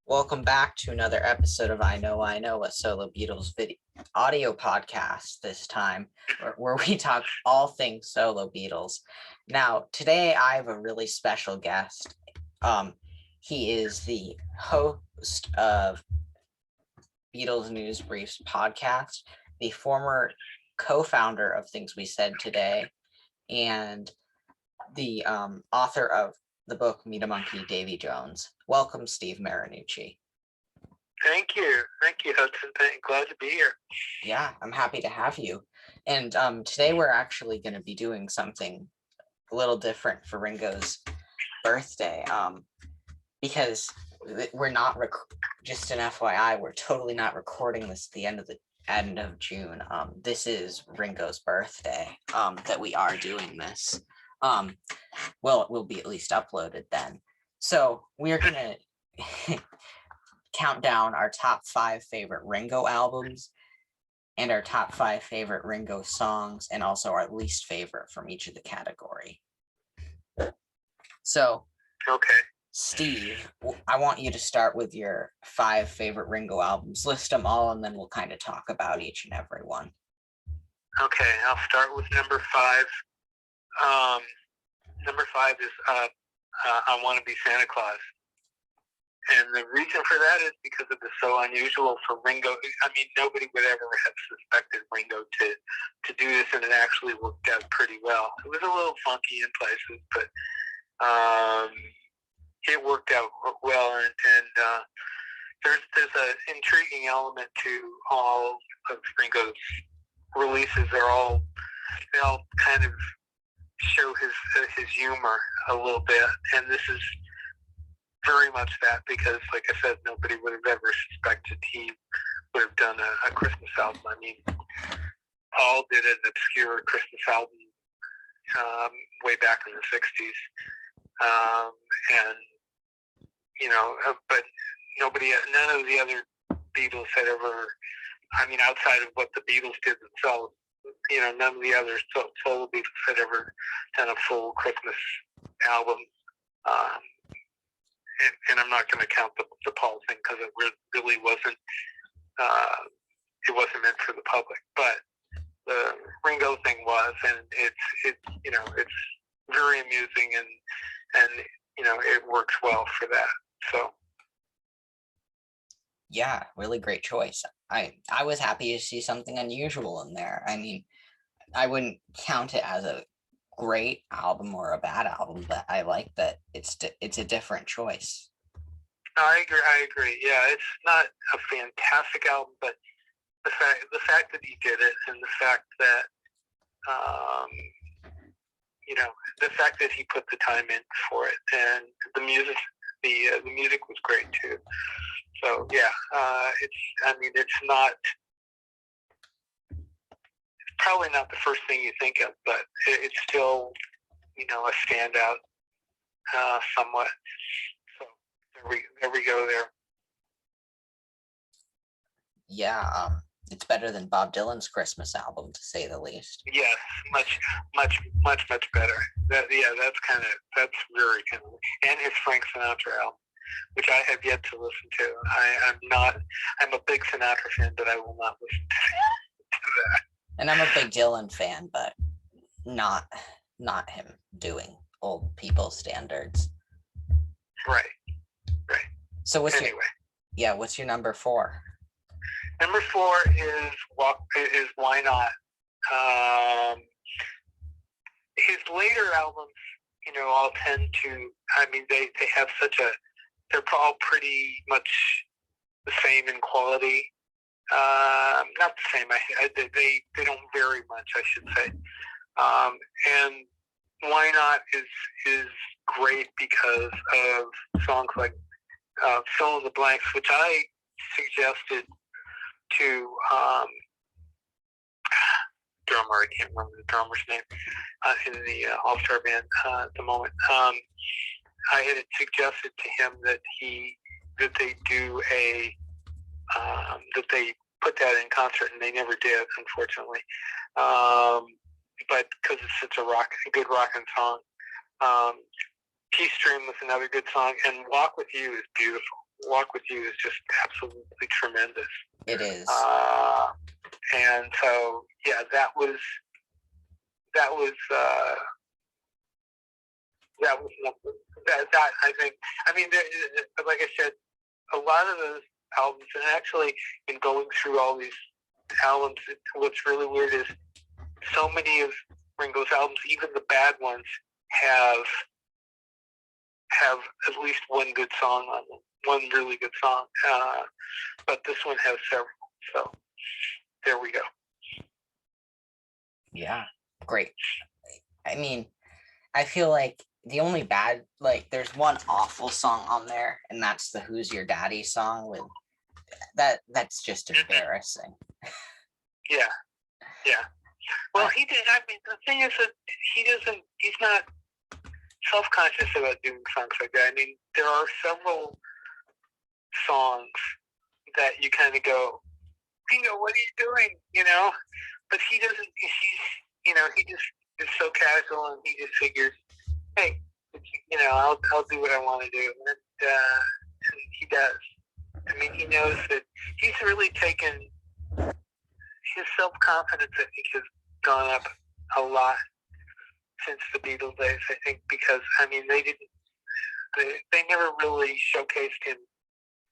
Welcome back to another episode of I Know, a solo Beatles video audio podcast this time, where we talk all things solo Beatles. Now, today I have a really special guest. He is the host of Beatles News Briefs podcast, the former co-founder of Things We Said Today, and the author of the book Meet a Monkey, Davy Jones. Welcome, Steve Marrinucci. Thank you, Hudson. Glad to be here. Yeah, I'm happy to have you. And today we're actually going to be doing something a little different for Ringo's birthday, because we're not just an FYI, we're totally not recording this at the end of June. This is Ringo's birthday. That we are doing this. Well, it will be at least uploaded then. So we're gonna count down our top 5 favorite Ringo albums and our top 5 favorite Ringo songs, and also our least favorite from each of the category. So, okay, Steve, I want you to start with your 5 favorite Ringo albums. List them all, and then we'll kind of talk about each and every one. Okay, I'll start with number 5. Number 5 is I Want to Be Santa Claus. And the reason for that is because it was so unusual for Ringo. I mean, nobody would ever have suspected Ringo to do this, and it actually worked out pretty well. It was a little funky in places, but it worked out well. And there's an intriguing element to all of Ringo's releases. They all kind of show his humor a little bit, and this is very much that, because like I said, nobody would have ever suspected he would have done a Christmas album. I mean, Paul did an obscure Christmas album way back in the 60s, and but none of the other Beatles had ever, I mean, outside of what the Beatles did themselves, none of the other solo Beatles had ever done a full Christmas album. And I'm not going to count the Paul thing, because it really wasn't. It wasn't meant for the public, but the Ringo thing was, and it's very amusing, and it works well for that. So. Yeah, really great choice. I was happy to see something unusual in there. I mean, I wouldn't count it as a great album or a bad album, but I like that it's a different choice. I agree. Yeah, it's not a fantastic album, but the fact that he did it, and the fact that the fact that he put the time in for it, and the music was great too. So yeah, it's probably not the first thing you think of, but it's still, a standout somewhat. So there we go there. Yeah, it's better than Bob Dylan's Christmas album, to say the least. Yes, much better. That's very kind of, and his Frank Sinatra album, which I have yet to listen to. I'm a big Sinatra fan, but I will not listen to that. And I'm a big Dylan fan, but not him doing old people standards. Right. So what's your number 4? Number 4 is Why Not. His later albums, all tend to, I mean, they have they're all pretty much the same in quality. Not the same. They don't vary much, I should say. And Why Not is great because of songs like Fill in the Blanks, which I suggested to drummer. I can't remember the drummer's name in the All-Star Band at the moment. I had suggested to him that they do that they put that in concert, and they never did, unfortunately. But because it's such a good rockin' song. Peace Stream was another good song, and Walk With You is beautiful. Walk with You is just absolutely tremendous. It is. And so, yeah, that was that I think. I mean, like I said, a lot of those albums, and actually, in going through all these albums, what's really weird is so many of Ringo's albums, even the bad ones, have at least one good song on them, one really good song. But this one has several. So there we go. Yeah, great. I mean, I feel like the only bad, like, there's one awful song on there, and that's the "Who's Your Daddy" song. With that's just embarrassing. Yeah. Well, he did. I mean, the thing is that he's not self-conscious about doing songs like that. I mean, there are several songs that you kind of go, Ringo, what are you doing? But he doesn't. He just is so casual, and he just figures, hey, I'll do what I want to do, and he does. I mean, he knows that he's really taken his self-confidence. I think has gone up a lot since the Beatles days. I think because they never really showcased him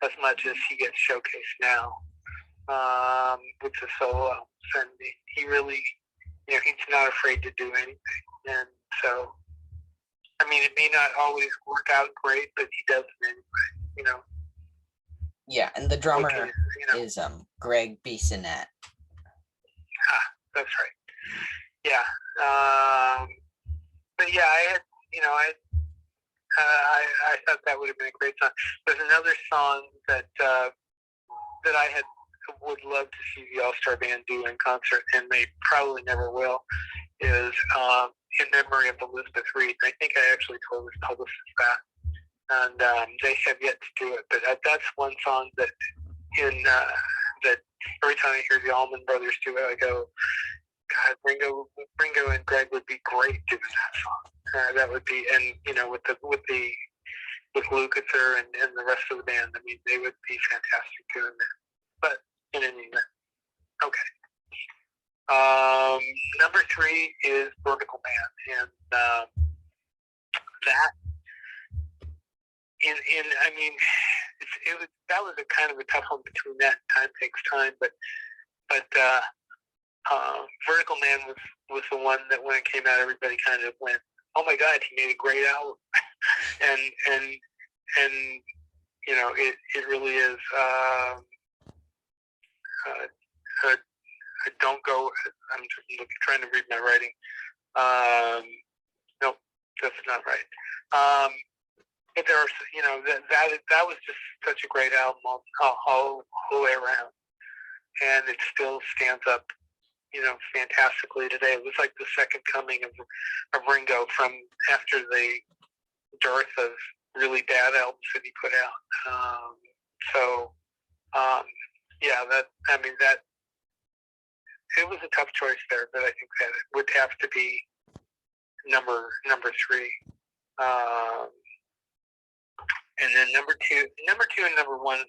as much as he gets showcased now with the solo albums, and he really, he's not afraid to do anything, and so. I mean, it may not always work out great, but he does it anyway, Yeah, and the drummer is Greg Bissonette. That's right. Yeah. But yeah, I thought that would have been a great song. There's another song that I would love to see the All-Star Band do in concert, and they probably never will, is In Memory of Elizabeth Reed. I think I actually told his publicist that, and they have yet to do it. But that's one song that that every time I hear the Allman Brothers do it, I go, God, Ringo and Greg would be great doing that song. That would be, and with Lukather and the rest of the band. I mean, they would be fantastic doing that. But in any event, okay. Number 3 is Vertical Man, and that that was a kind of a tough one between that and Time Takes Time, but Vertical Man was the one that when it came out, everybody kind of went, "Oh my God, he made a great album," and it really is. Don't go. I'm just trying to read my writing. Nope, that's not right. But there are, that was just such a great album all the way around, and it still stands up, fantastically today. It was like the second coming of Ringo from after the dearth of really bad albums that he put out. That it was a tough choice there, but I think that it would have to be number 3. And then number two and number 1,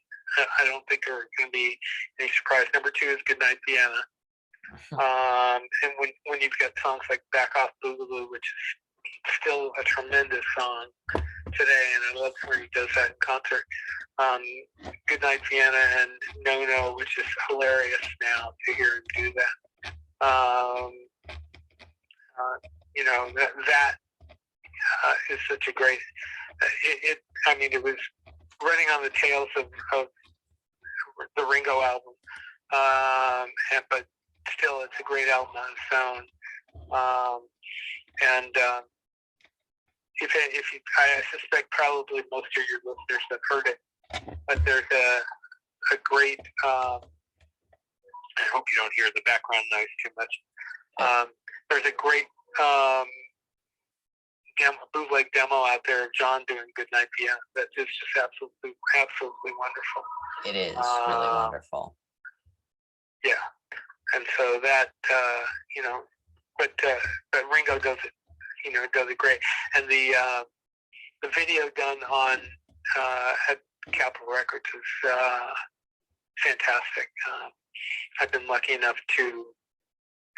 I don't think are going to be any surprise. Number 2 is Goodnight Vienna. And when you've got songs like Back Off Boogaloo, which is still a tremendous song today, and I love when he does that in concert. Goodnight Vienna and No No, which is hilarious now to hear him do that. That is such a great. It was running on the tails of the Ringo album, but still, it's a great album on its own. I suspect probably most of your listeners have heard it, but there's a great. I hope you don't hear the background noise too much. There's a great bootleg demo out there of John doing Goodnight Vienna that is just absolutely wonderful. It is really wonderful. Yeah, and so that but Ringo does it. Does it great, and the video done on Capitol Records is fantastic. I've been lucky enough to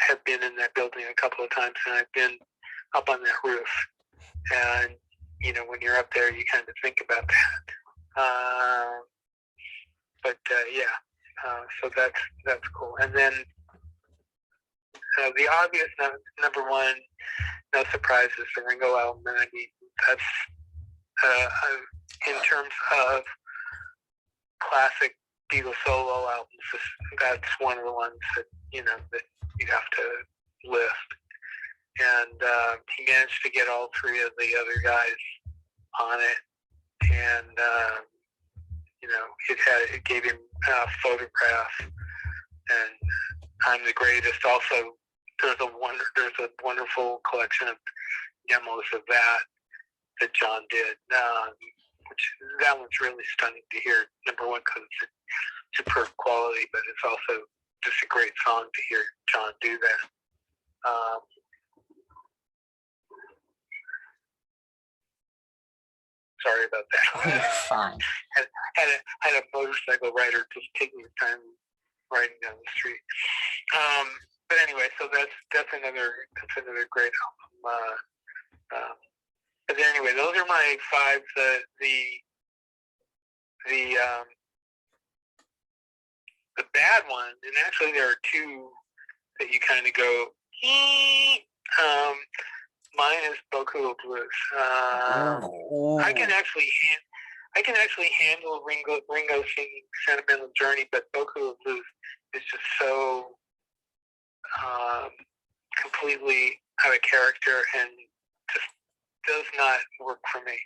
have been in that building a couple of times, and I've been up on that roof. And when you're up there, you kind of think about that. So that's cool. And then the obvious number one, no surprise, is the Ringo album. And I mean, that's in terms of classic Beatles solo albums, that's one of the ones that that you have to list. And he managed to get all three of the other guys on it, and it gave him a photograph, and I'm the Greatest. Also, there's a wonderful collection of demos of that John did, which that one's really stunning to hear. Number one, because it's superb quality, but it's also just a great song to hear John do that. Sorry about that. Oh, you're fine. had a motorcycle rider just taking his time riding down the street. But anyway, so that's another great album. But anyway, those are my five. The bad one, and actually there are two that you kind of go. Mine is Boku of Blues. I can actually handle Ringo singing Sentimental Journey, but Boku of Blues is just so completely out of character and just does not work for me.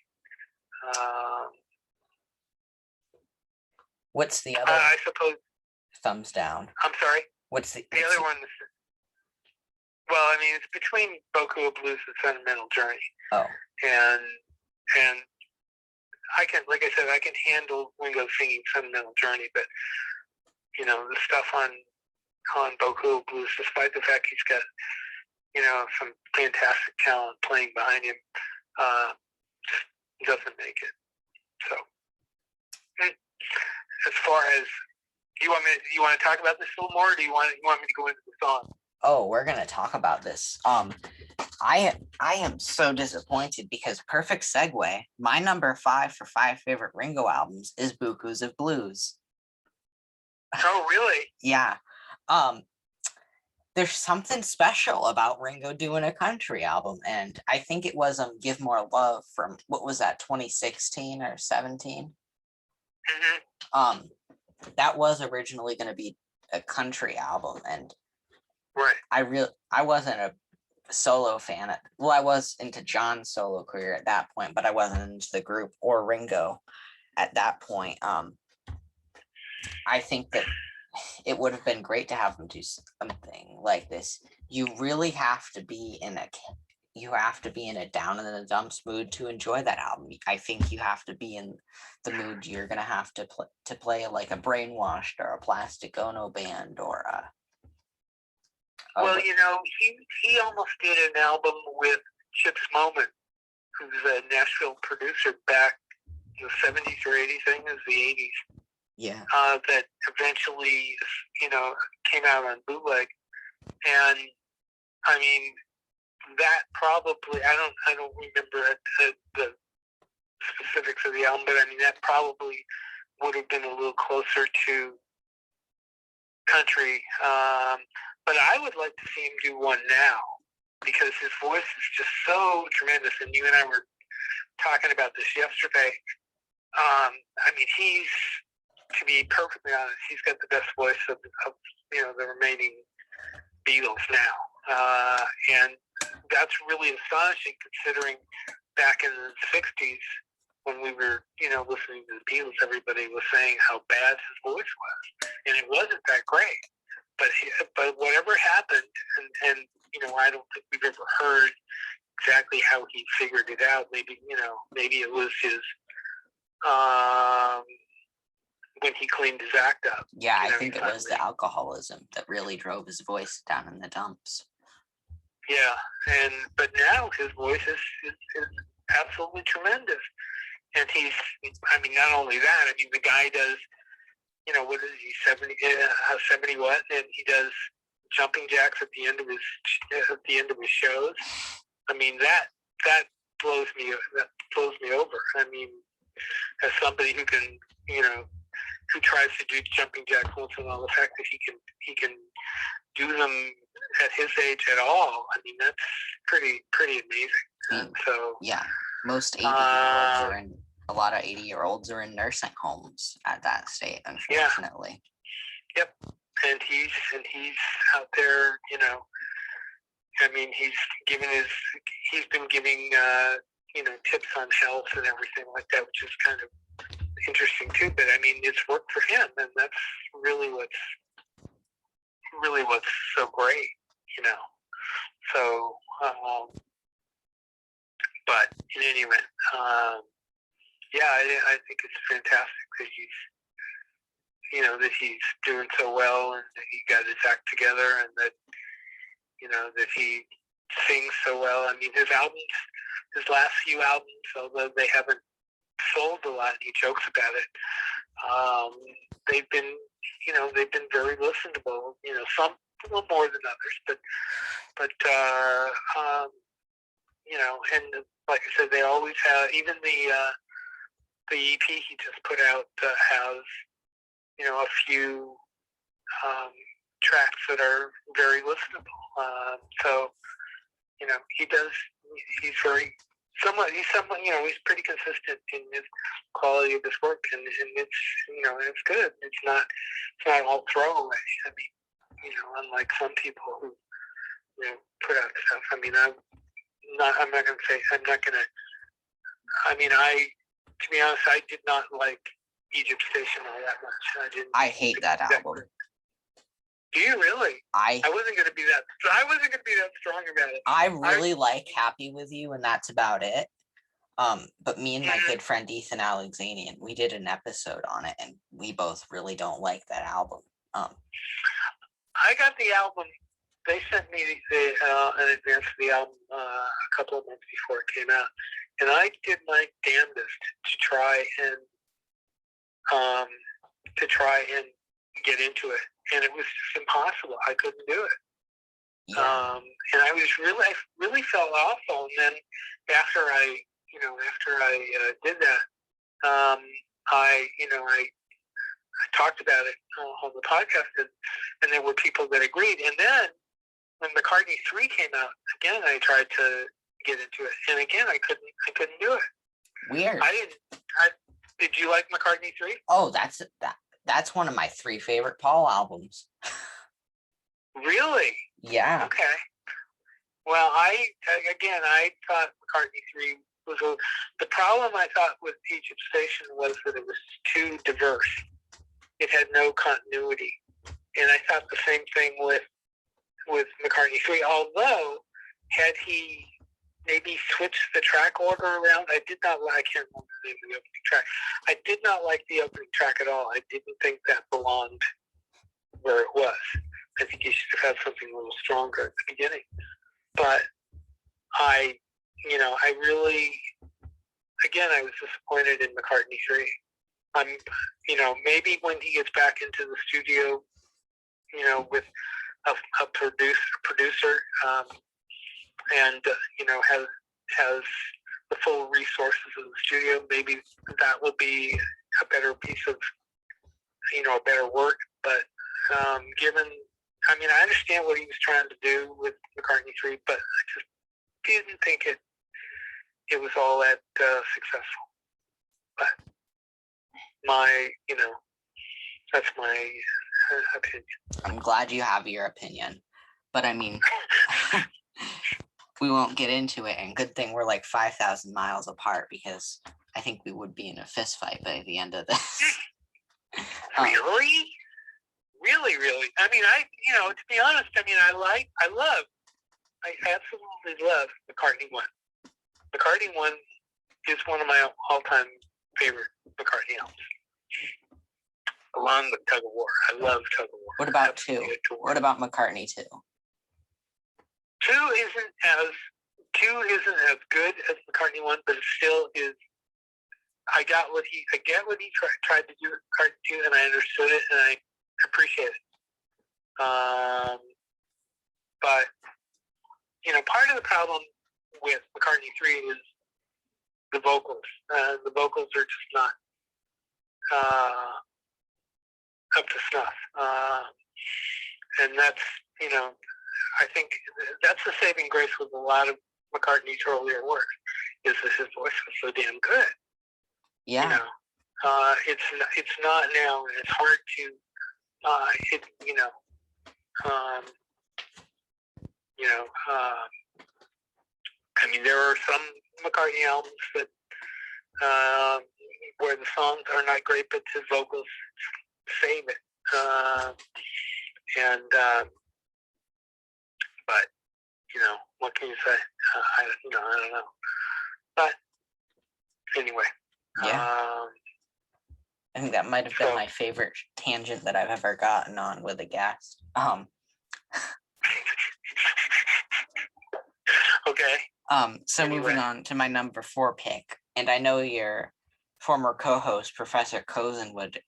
What's the other? I suppose. Thumbs down. I'm sorry? What's the other one? Well, I mean, it's between Boku of Blues and Sentimental Journey. Oh. And I can, like I said, I can handle Ringo singing Sentimental Journey, but the stuff on Boku of Blues, despite the fact he's got some fantastic talent playing behind him, just doesn't make it. So, as far as you want to talk about this a little more, or do you want me to go into the song? Oh, we're gonna talk about this. I am so disappointed because perfect segue. My number 5 for 5 favorite Ringo albums is Bukus of Blues. Oh, really? Yeah. There's something special about Ringo doing a country album, and I think it was Give More Love from, what was that, 2016 or 17? Mm-hmm. That was originally going to be a country album, and right. I wasn't a solo fan. I was into John's solo career at that point, but I wasn't into the group or Ringo at that point. I think that it would have been great to have him do something like this. You really have to be in a down in the dumps mood to enjoy that album. I think you have to be in the mood you're gonna have to play like a Brainwashed or a Plastic Ono Band or well, he almost did an album with Chips Moman, who's a Nashville producer back in the 70s or 80s, I think it was the 80s. Yeah. That eventually, came out on bootleg, and I mean, that probably I don't remember the specifics of the album, but I mean that probably would have been a little closer to country. But I would like to see him do one now because his voice is just so tremendous. And you and I were talking about this yesterday. I mean, to be perfectly honest, he's got the best voice of the remaining Beatles now. And that's really astonishing considering back in the 60s when we were, listening to the Beatles, everybody was saying how bad his voice was. And it wasn't that great. But whatever happened, and I don't think we've ever heard exactly how he figured it out. Maybe it was his when he cleaned his act up. Yeah, I think it was the alcoholism that really drove his voice down in the dumps. Yeah, but now his voice is absolutely tremendous. and he's, I mean, not only that, I mean, the guy does, you know, what is he, 70 what? And he does jumping jacks at the end of his shows. I mean, that blows me over. I mean, as somebody who can, you know, who tries to do jumping jacks once in a while, the fact that he can do them at his age at all, I mean, that's pretty amazing. So yeah, most 80-year-olds are in. A lot of 80-year-olds are in nursing homes at that state, unfortunately. Yeah. Yep. And he's out there, you know. I mean, he's been giving you know, tips on health and everything like that, which is kind of interesting too. But I mean, it's worked for him, and that's really what's so great, you know. So, but in any event, yeah, I think it's fantastic that he's doing so well, and that he got his act together, and that, you know, that he sings so well. I mean, his last few albums, although they haven't sold a lot, he jokes about it. They've been very listenable. You know, some a little more than others, but you know, and like I said, they always have. Even the EP he just put out has, you know, a few tracks that are very listenable. So, you know, he's somewhat, you know, he's pretty consistent in his quality of his work, and it's, you know, it's good. It's not all throwaway. I mean, you know, unlike some people who, you know, put out stuff. I mean, to be honest, I did not like Egypt Station all that much. I hate that album. Do you really? I wasn't going to be that strong about it. I really like Happy With You, and that's about it. But me and my good friend Ethan Alexanian, we did an episode on it, and we both really don't like that album. I got the album. They sent me an advance of the album a couple of months before it came out, and I did my damnedest to try and get into it, and it was just impossible. I couldn't do it. Yeah. And I really felt awful. And then after I did that, I talked about it on the podcast, and there were people that agreed. And then when McCartney 3 came out, again, I tried to get into it, and again, I couldn't do it. Weird. Did you like McCartney 3? Oh, that's one of my 3 favorite Paul albums. Really? Yeah. Okay. Well, I thought McCartney 3 was the problem. I thought with Egypt Station was that it was too diverse. It had no continuity, and I thought the same thing with McCartney 3. Although, had he maybe switched the track order around, I can't remember the name of the opening track. I did not like the opening track at all. I didn't think that belonged where it was. I think he should have had something a little stronger at the beginning. But I was disappointed in McCartney 3. Maybe when he gets back into the studio, you know, with a producer, and you know, has the full resources of the studio, maybe that will be a better piece of, you know, a better work. But I understand what he was trying to do with McCartney 3, but I just didn't think it was all that successful. But that's my opinion. I'm glad you have your opinion, but I mean, we won't get into it, and good thing we're like 5,000 miles apart, because I think we would be in a fist fight by the end of this. Really? I mean, to be honest, I mean, I absolutely love McCartney 1. McCartney 1 is one of my all-time favorite McCartney albums, along with Tug of War. I love Tug of War. What about 2? What about McCartney 2? 2 isn't as good as McCartney 1, but it still is I get what he tried to do, and I understood it, and I appreciate it. But part of the problem with McCartney 3 is the vocals. The vocals are just not up to snuff, and that's I think that's the saving grace with a lot of McCartney's earlier work, is that his voice was so damn good. Yeah. It's not now, and it's hard to I mean, there are some McCartney albums that where the songs are not great, but his vocals save it. But what can you say? I don't know. But anyway. Yeah. I think that might have been my favorite tangent that I've ever gotten on with a guest. Okay. So anyway. Moving on to my number 4 pick, and I know your former co-host, Professor Cozen, would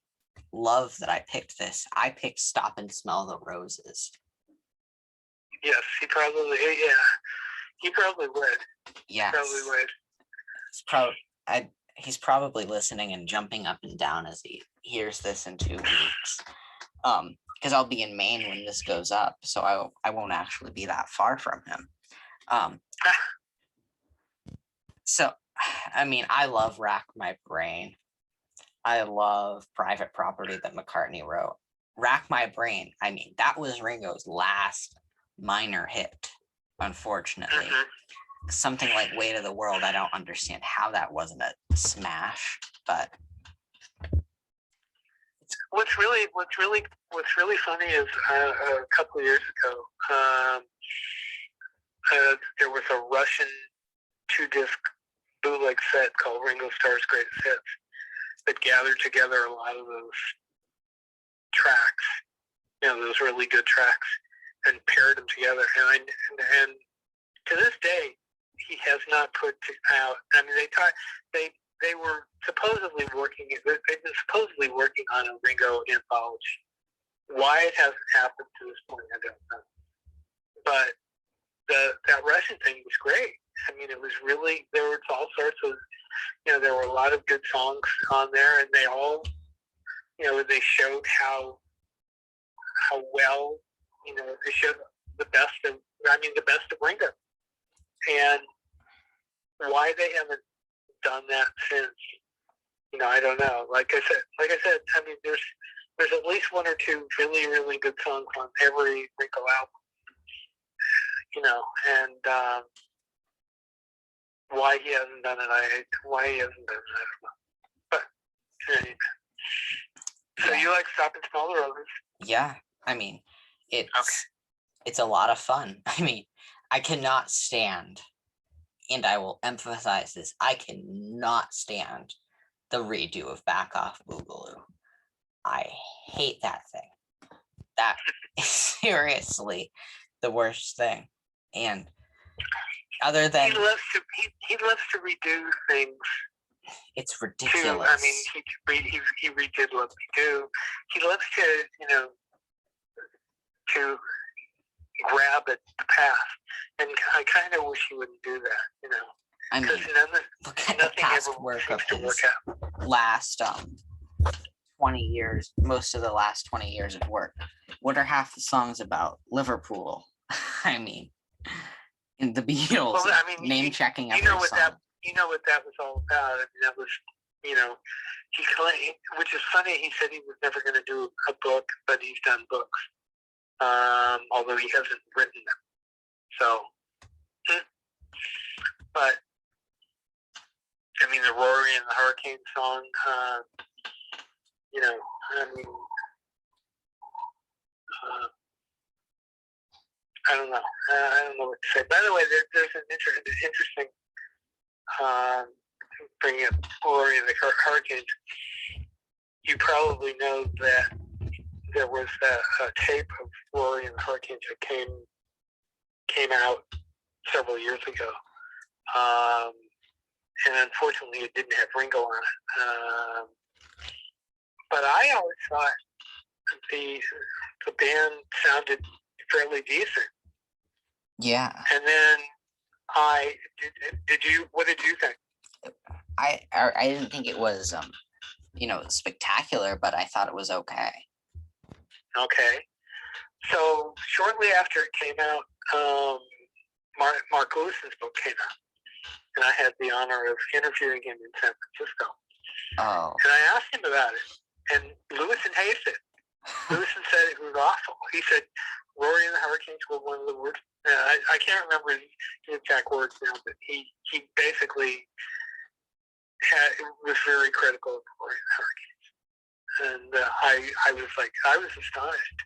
love that I picked this. I picked Stop and Smell the Roses. Yes, he probably would. Yes. Probably would. He's probably listening and jumping up and down as he hears this in 2 weeks. Because I'll be in Maine when this goes up, so I won't actually be that far from him. So, I mean, I love Rack My Brain. I love Private Property that McCartney wrote. Rack My Brain, I mean, that was Ringo's last minor hit, unfortunately. Mm-hmm. Something like Weight of the World, I don't understand how that wasn't a smash, but what's really funny is a couple of years ago, there was a Russian 2-disc bootleg set called Ringo Starr's Greatest Hits that gathered together a lot of those tracks, those really good tracks, and paired them together. And to this day, he has not put out. I mean, they were supposedly working. They've been supposedly working on a Ringo anthology. Why it hasn't happened to this point, I don't know. But that Russian thing was great. I mean, it was really, there was all sorts of, there were a lot of good songs on there, and they all, they showed how well, they showed the best of Ringo. And why they haven't done that since, I don't know. Like I said, I mean, there's at least 1 or 2 really, really good songs on every Ringo album. And why he hasn't done it, I don't know. But anyway. So you like Stop and Smell the Roses? Yeah, I mean, it's a lot of fun. I mean, I cannot stand, and I will emphasize this, I cannot stand the redo of Back Off Boogaloo. I hate that thing. That is seriously the worst thing. And other than he loves to redo things. It's ridiculous. Too. I mean, he redid Let Me Do. He loves to to grab at the past, and I kind of wish he wouldn't do that. I mean, look at the past work of his last 20 years. Most of the last 20 years of work. What are half the songs about? Liverpool. I mean, in the Beatles, well, I mean, name checking every what song. what that was all about. I mean, that was, he claimed, which is funny. He said he was never going to do a book, but he's done books, although he hasn't written them. So, but I mean, the Rory and the Hurricane song. I mean. I don't know. I don't know what to say. By the way, there's an interesting bringing up Rory and the Hurricanes. You probably know that there was a tape of Rory and the Hurricanes that came out several years ago, and unfortunately it didn't have Ringo on it. But I always thought the band sounded fairly decent. Yeah. And then what did you think? I didn't think it was spectacular, but I thought it was okay. Okay. So shortly after it came out, Mark Lewis's book came out, and I had the honor of interviewing him in San Francisco. Oh. And I asked him about it, and Lewison hated it. Lewison said it was awful. He said Rory and the Hurricanes were one of the worst. I can't remember his exact words now, but he basically was very critical of Rory and the Hurricanes. And I was astonished.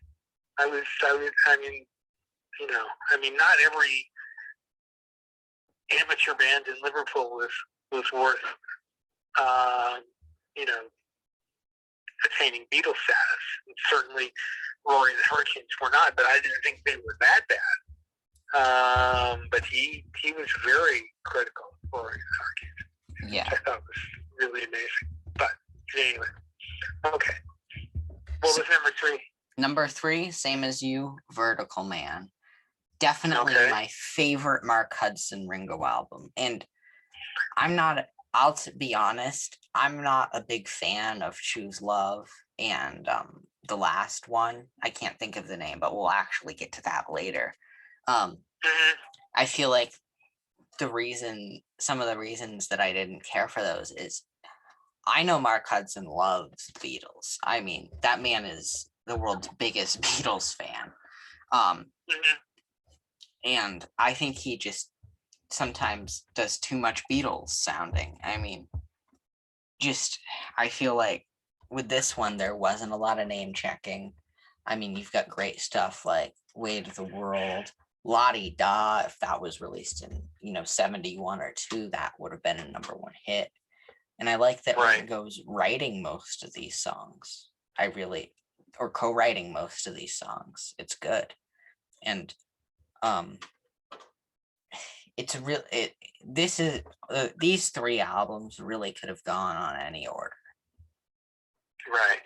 Not every amateur band in Liverpool was worth, attaining Beatles status. And certainly, Rory and the Hurricanes were not, but I didn't think they were that bad. But he was very critical of Rory and the Hurricanes. Yeah. I thought was really amazing. But anyway, okay. What was number 3? Number 3, same as you, Vertical Man. Definitely my favorite Mark Hudson Ringo album. And I'll be honest, I'm not a big fan of Choose Love and the last one. I can't think of the name, but we'll actually get to that later. I feel like some of the reasons that I didn't care for those is I know Mark Hudson loves Beatles. I mean, that man is the world's biggest Beatles fan. And I think he just sometimes does too much Beatles sounding. I mean, I feel like with this one, there wasn't a lot of name checking. I mean, you've got great stuff like Weight of the World, La-Di-Da. If that was released in 71 or 2, that would have been a number 1 hit. And I like that Ringo's writing most of these songs. Or co-writing most of these songs. It's good. And these 3 albums really could have gone on any order. Right.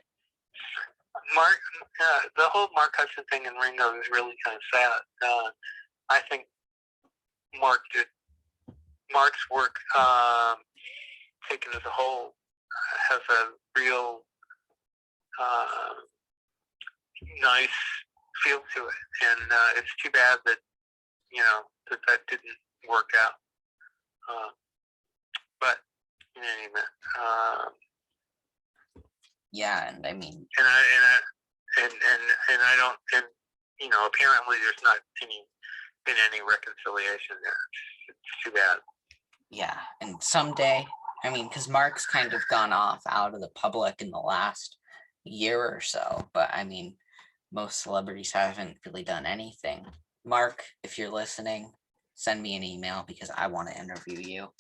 The whole Mark Hudson thing and Ringo is really kind of sad. I think Mark's work, taken as a whole, has a real nice feel to it, and it's too bad that that didn't work out. But in any event, yeah, and I mean, and I don't, and apparently there's not been any reconciliation there. It's too bad. Yeah, and someday, I mean, because Mark's kind of gone off out of the public in the last year or so, but I mean, most celebrities haven't really done anything. Mark, if you're listening, send me an email because I want to interview you.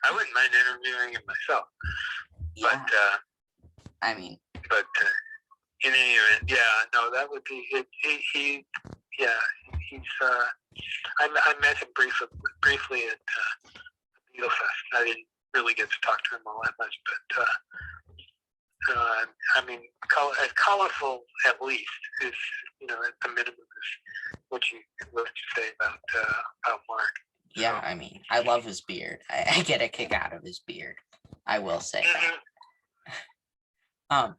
I wouldn't mind interviewing him myself. Yeah. But in any event, that would be it. He's I met him briefly at Beatle Fest. I didn't really get to talk to him all that much, but as colorful at least is at the minimum is what you say about Mark. Yeah, I mean, I love his beard. I get a kick out of his beard. I will say that.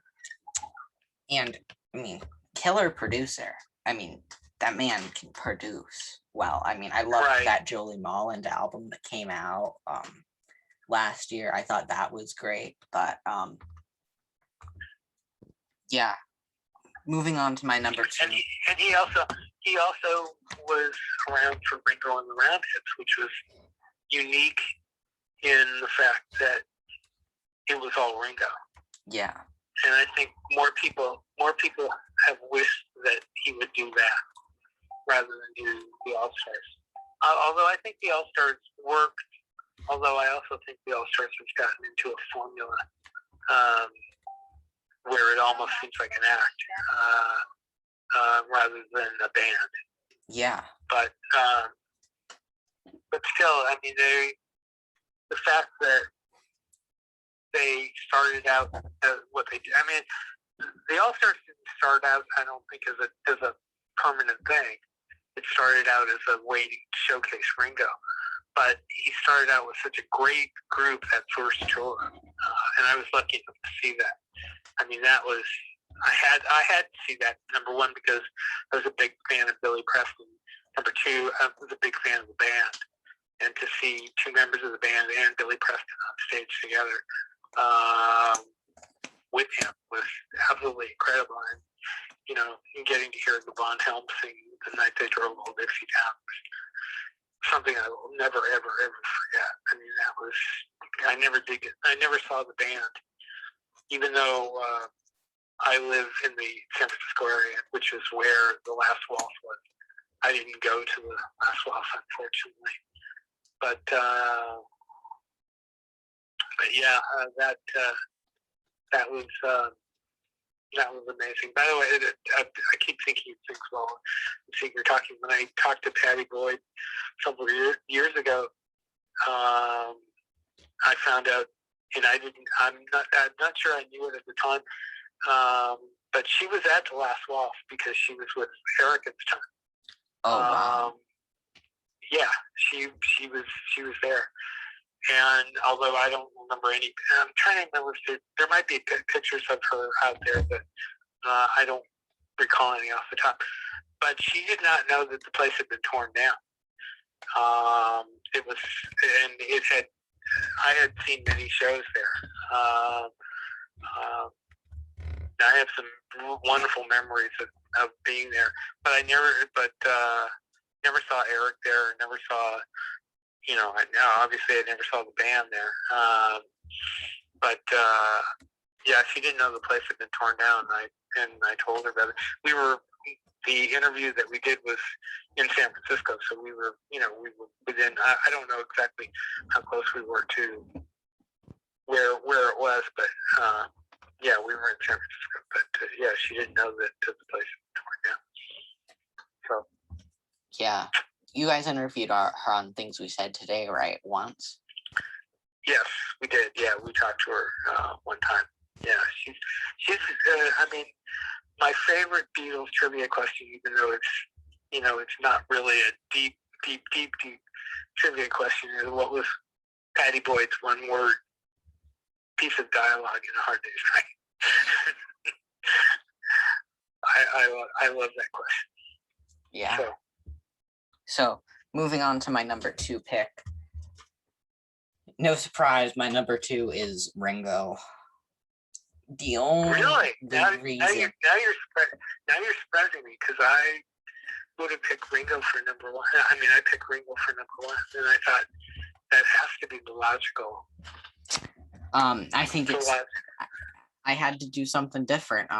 And I mean, killer producer. I mean, that man can produce well. I mean, I love that Jolie Molland album that came out last year. I thought that was great, but yeah. Moving on to my number 2. And he also was around for Ringo and the Roundheads, which was unique in the fact that it was all Ringo. Yeah. And I think more people have wished that he would do that rather than do the All-Stars. Although I think the All-Stars worked, although I also think the All-Stars has gotten into a formula where it almost seems like an act rather than a band. Yeah. But but still, I mean, the fact that they started out as what they did. I mean, the All-Stars didn't start out, I don't think, as a permanent thing. It started out as a way to showcase Ringo. But he started out with such a great group that first tour, and I was lucky enough to see that. I mean, that was I had to see that. Number one, because I was a big fan of Billy Preston. Number two, I was a big fan of the band, and to see two members of the band and Billy Preston on stage together with him was absolutely incredible. And getting to hear the Von Helm sing "The Night They Drove Old Dixie Down" was something I will never, ever, ever forget. I mean, I never did it. I never saw the band, even though I live in the San Francisco area, which is where the Last Waltz was. I didn't go to the Last Waltz, unfortunately. But yeah, that was amazing. By the way, I keep thinking of things while you're talking. When I talked to Patty Boyd several years ago, I found out, and I'm not sure I knew it at the time, but she was at the Last Waltz because she was with Eric at the time. Oh wow! Yeah, she was there. And although I don't remember any, I'm trying to remember if there might be pictures of her out there, but I don't recall any off the top. But she did not know that the place had been torn down. I had seen many shows there. I have some wonderful memories of being there, but I never saw Eric there. Never saw. Obviously I never saw the band there. But yeah, she didn't know the place had been torn down. I told her about it. The interview that we did was in San Francisco, so we were within, I don't know exactly how close we were to where it was, but yeah, we were in San Francisco. But yeah, she didn't know that the place had been torn down. So yeah. You guys interviewed her on Things We Said Today, right? Once? Yes, we did. Yeah, we talked to her one time. Yeah, she's. I mean, my favorite Beatles trivia question, even though it's not really a deep trivia question, is what was Patty Boyd's one-word piece of dialogue in A Hard Day's Night? I love that question. Yeah. So, moving on to my number 2 pick. No surprise, my number 2 is Ringo. The only reason. Now you're surprising me, because I would have picked Ringo for number 1. I mean, I picked Ringo for number 1, and I thought that has to be the logical. I think I had to do something different.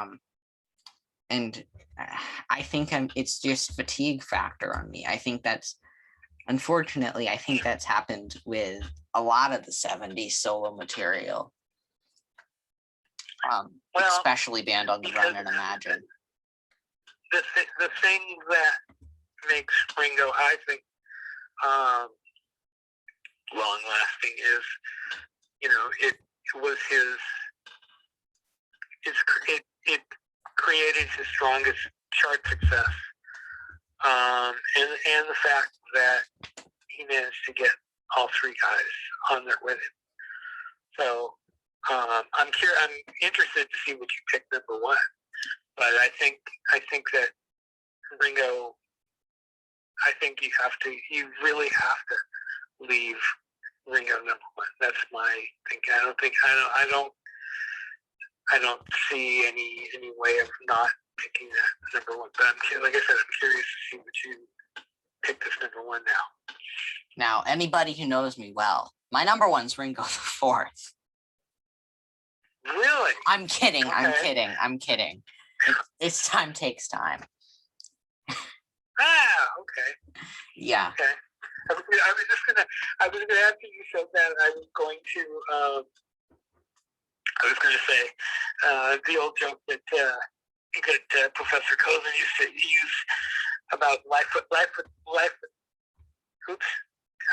And I think it's just fatigue factor on me. I think unfortunately, that's happened with a lot of the 70s solo material. Especially Band on the Run and Imagine. The thing that makes Ringo, I think, long-lasting is, it was it created his strongest chart success, and the fact that he managed to get all 3 guys on there with him. So I'm interested to see what you pick number 1. But I think that Ringo, you really have to leave Ringo number 1. That's my thinking. I don't see any way of not picking that number 1. But like I said, I'm curious to see what you pick this number 1 now. Now, anybody who knows me well, my number 1's Ringo the Fourth. Really? I'm kidding. Okay. I'm kidding. It's Time Takes Time. Okay. Yeah. Okay. I was gonna after you said that, I was going to say the old joke that Professor Cozen used to use about life. Oops.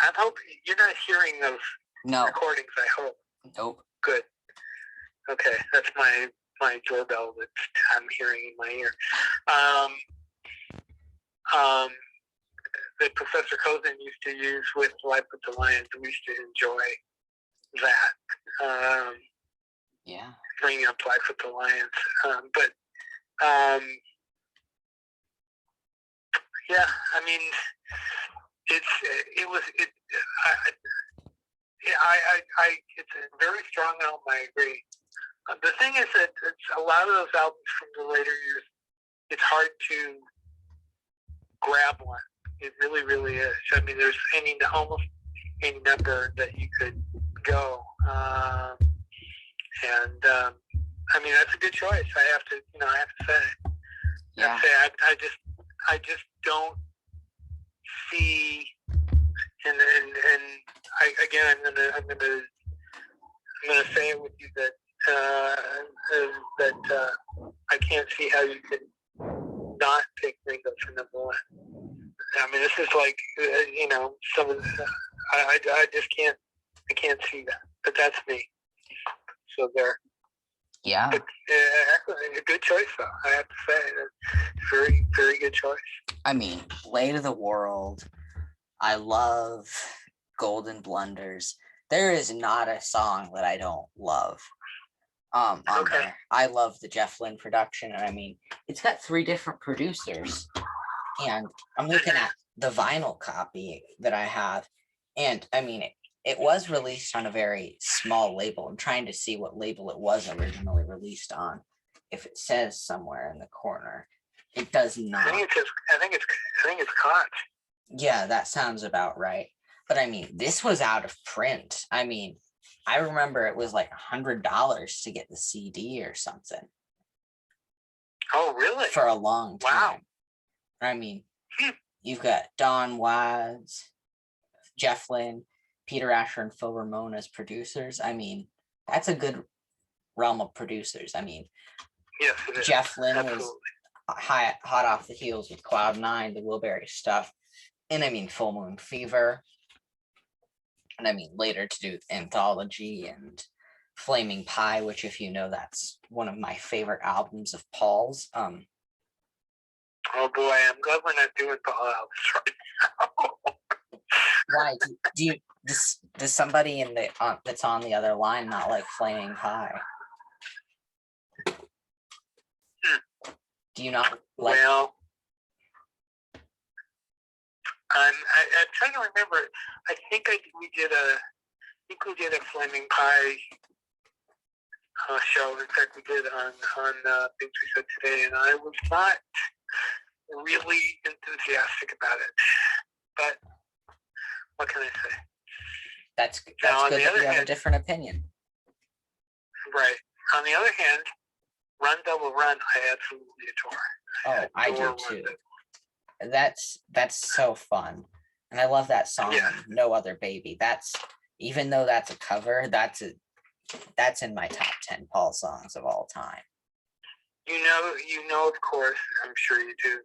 I'm hoping you're not hearing those recordings. I hope. Nope. Good. Okay, that's my doorbell that I'm hearing in my ear. That Professor Cozen used to use with Life with the Lions. We used to enjoy that. Bringing up Life with the Lions. Yeah, I mean, it's a very strong album. I agree. The thing is that it's a lot of those albums from the later years. It's hard to grab one. It really, really is. I mean, there's almost any number that you could go, I mean, that's a good choice. I have to say. Yeah. I just don't see, and I'm gonna say it with you that I can't see how you could not pick Ringo for number one. I mean, this is like some of the, I just can't see that, but that's me. So there. Yeah. But, a good choice, though. I have to say, very, very good choice. I mean, Late of the World. I love Golden Blunders. There is not a song that I don't love. On there. I love the Jeff Lynne production, and I mean, it's got 3 different producers. And I'm looking at the vinyl copy that I have, and I mean, it was released on a very small label. I'm trying to see what label it was originally released on. If it says somewhere in the corner, it does not. I think it's Koch. Yeah, that sounds about right. But I mean, this was out of print. I mean, I remember it was like $100 to get the CD or something. Oh, really? For a long time. Wow. I mean, you've got Don Watts, Jeff Lynne, Peter Asher, and Phil Ramone as producers. I mean, that's a good realm of producers. I mean, yes, it is. Jeff Lynne was hot off the heels with Cloud 9, the Wilbury stuff, and I mean, Full Moon Fever, and I mean, later to do Anthology and Flaming Pie, which, if you know, that's one of my favorite albums of Paul's. Oh boy, I'm glad we're not doing Paul albums right now. Why does somebody in the that's on the other line not like Flaming Pie? Do you not like? Well, I'm trying to remember. I think we did a Flaming Pie show. In fact, we did on Things We Said Today, and I was not really enthusiastic about it. But what can I say? That's good that you have a different opinion. Right. On the other hand, Run Double Run, I absolutely adore. I do too. That's so fun, and I love that song. Yeah. No Other Baby. That's, even though that's a cover, that's in my top 10 Paul songs of all time. You know, of course, I'm sure you do,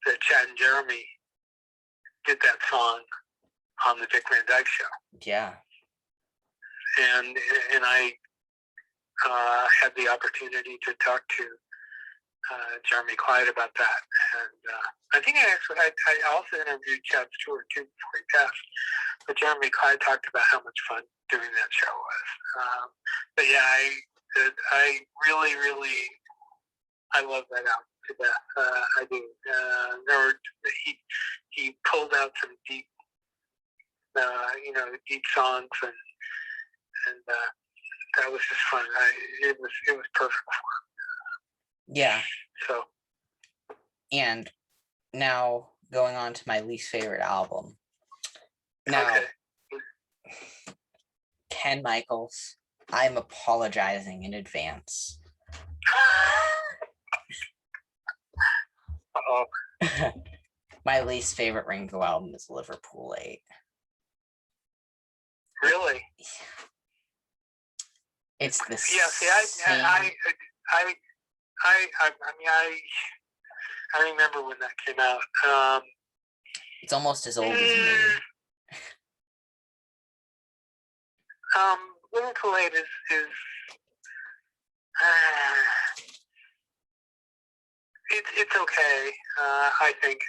that Chad and Jeremy did that song on the Dick Van Dyke Show. Yeah. And I had the opportunity to talk to Jeremy Clyde about that, and I think I also interviewed Chad Stewart too before he passed. But Jeremy Clyde talked about how much fun doing that show was. But yeah, I really, really, I love that album to death. I do. He pulled out some deep, deep songs, and that was just fun. It was perfect for him. Yeah. So. And now going on to my least favorite album. Now, okay. Ken Michaels, I'm apologizing in advance. Uh-oh. My least favorite Ringo album is Liverpool 8. Really? It's the same. I remember when that came out. It's almost as old as me. Little Too Late is it's okay. I think,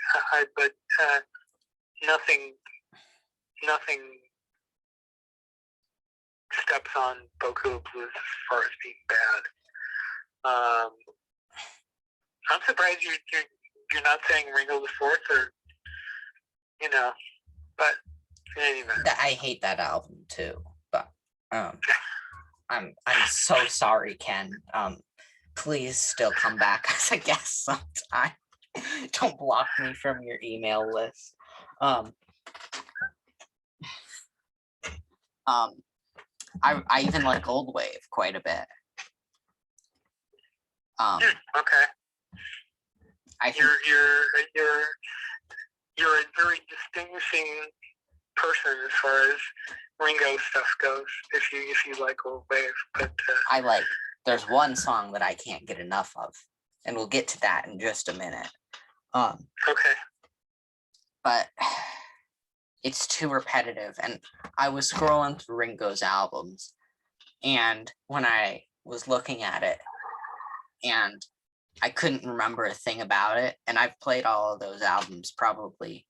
but nothing steps on Boku of Blues as far as being bad. I'm surprised you're not saying Ringo the Fourth, or but anyway. I hate that album too, but I'm so sorry, Ken. Please still come back as a guest sometime. Don't block me from your email list. I even like Old Wave quite a bit. Okay. I think you're a very distinguishing person as far as Ringo stuff goes. If you like Old Wave, but there's one song that I can't get enough of, and we'll get to that in just a minute. Okay. But it's too repetitive, and I was scrolling through Ringo's albums, and when I was looking at it, and I couldn't remember a thing about it, and I've played all of those albums probably.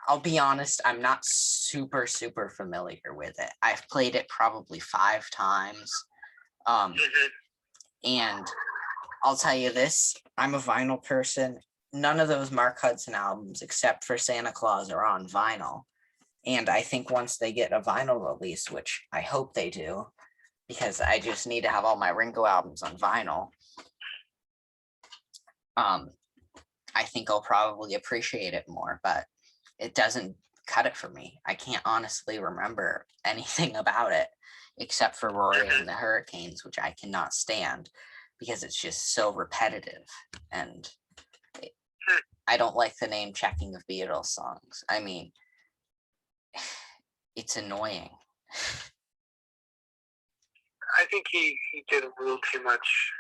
I'll be honest, I'm not super familiar with it. I've played it probably 5 times. And I'll tell you this, I'm a vinyl person. None of those Mark Hudson albums, except for Santa Claus, are on vinyl. And I think once they get a vinyl release, which I hope they do, because I just need to have all my Ringo albums on vinyl, I think I'll probably appreciate it more, but it doesn't cut it for me. I can't honestly remember anything about it except for Rory and the Hurricanes, which I cannot stand because it's just so repetitive, and I don't like the name checking of Beatles songs. I mean, it's annoying. I think he did a little too much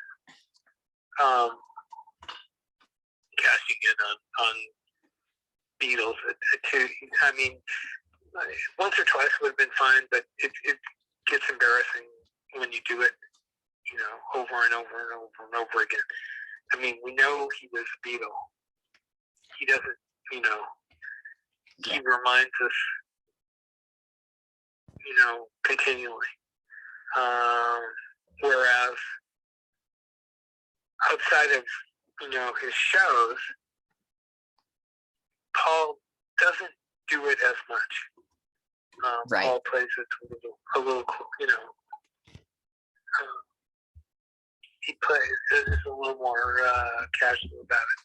cashing in on Beatles. I mean, once or twice would have been fine, but it gets embarrassing when you do it, over and over and over and over again. I mean, we know he was a Beatle. He doesn't, he reminds us, continually. Whereas outside of, his shows, Paul doesn't do it as much. Right. Paul plays it a little, he plays it a little more casual about it,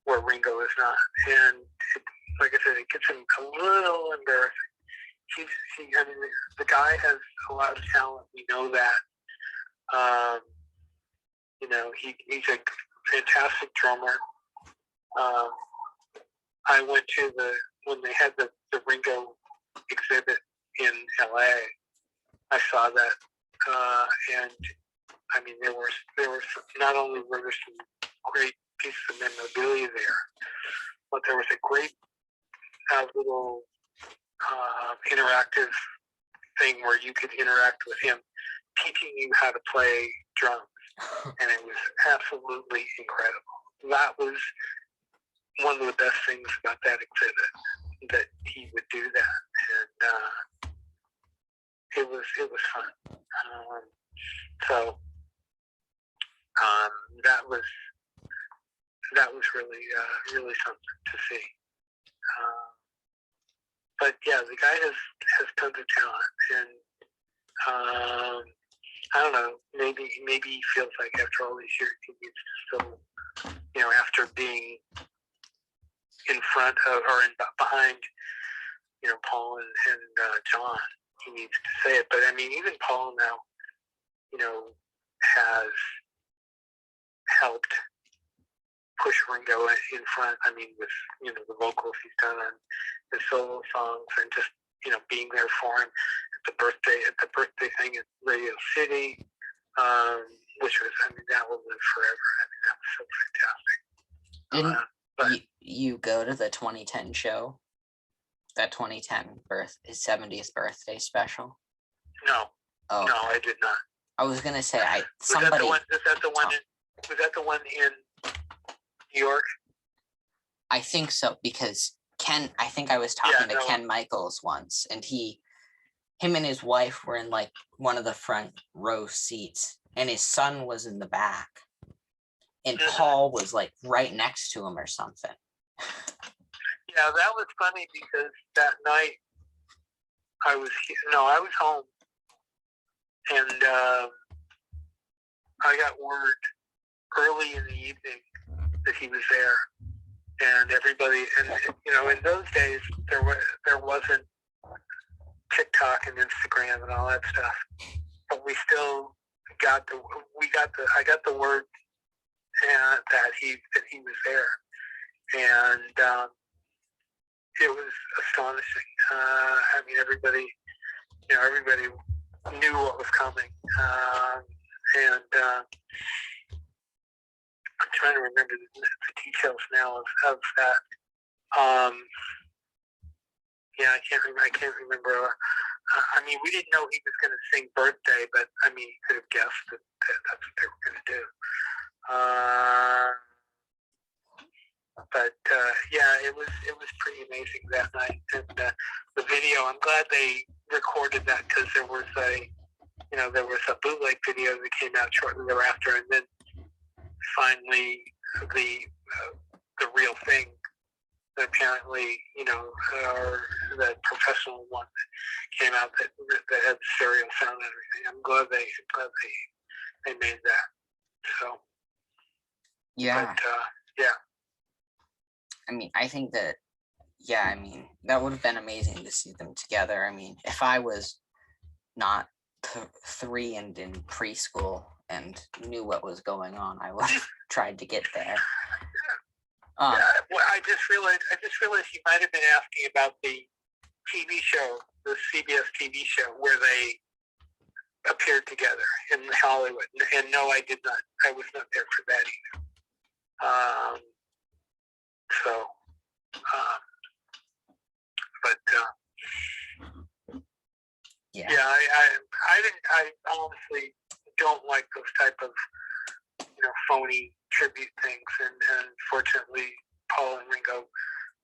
where Ringo is not. And like I said, it gets him a little embarrassing. The guy has a lot of talent. We know that. He's a fantastic drummer. I went to when they had the Ringo exhibit in LA. I saw that, and I mean, there were some, not only were there some great pieces of memorabilia there, but there was a great little interactive thing where you could interact with him, teaching you how to play drums, and it was absolutely incredible. That was one of the best things about that exhibit, that he would do that, and it was fun. That was really something to see. But yeah, the guy has tons of talent, and I don't know. Maybe he feels like after all these years, he needs to still, after being in front of or behind, Paul and John, he needs to say it. But I mean, even Paul now, has helped push Ringo in front. I mean, with the vocals he's done on the solo songs, and just being there for him at the birthday thing at Radio City, which was, I mean, that will live forever. I mean, that was so fantastic. Didn't you go to the 2010 show? That 2010 his 70th birthday special? No, Oh, no, I did not. I was gonna say Was somebody. that the one? Was that the one? Was that the one in New York? I think so, because Ken. I think I was talking to no. Ken Michaels once, and him and his wife were in like one of the front row seats, and his son was in the back, and Paul was like right next to him or something. Yeah, that was funny because that night I was home, and I got word early in the evening that he was there, and everybody, and in those days there wasn't TikTok and Instagram and all that stuff, but we still I got the word that he was there, and it was astonishing. I mean, everybody knew what was coming, and I'm trying to remember the details now of that. Yeah, I can't remember. I mean, we didn't know he was going to sing "Birthday," but I mean, he could have guessed that that's what they were going to do. But yeah, it was pretty amazing that night, and the video. I'm glad they recorded that, because there was a bootleg video that came out shortly thereafter, and then finally the real thing. Apparently, or the professional one that came out that had stereo sound and everything. I'm glad they made that. So Yeah. But, yeah. I mean, I think that, yeah, I mean, that would have been amazing to see them together. I mean, if I was not 3 and in preschool and knew what was going on, I would have tried to get there. Well, I just realized you might have been asking about the TV show, the CBS TV show, where they appeared together in Hollywood. And no, I did not. I was not there for that either. Yeah, I honestly don't like those type of phony tribute things, and fortunately Paul and Ringo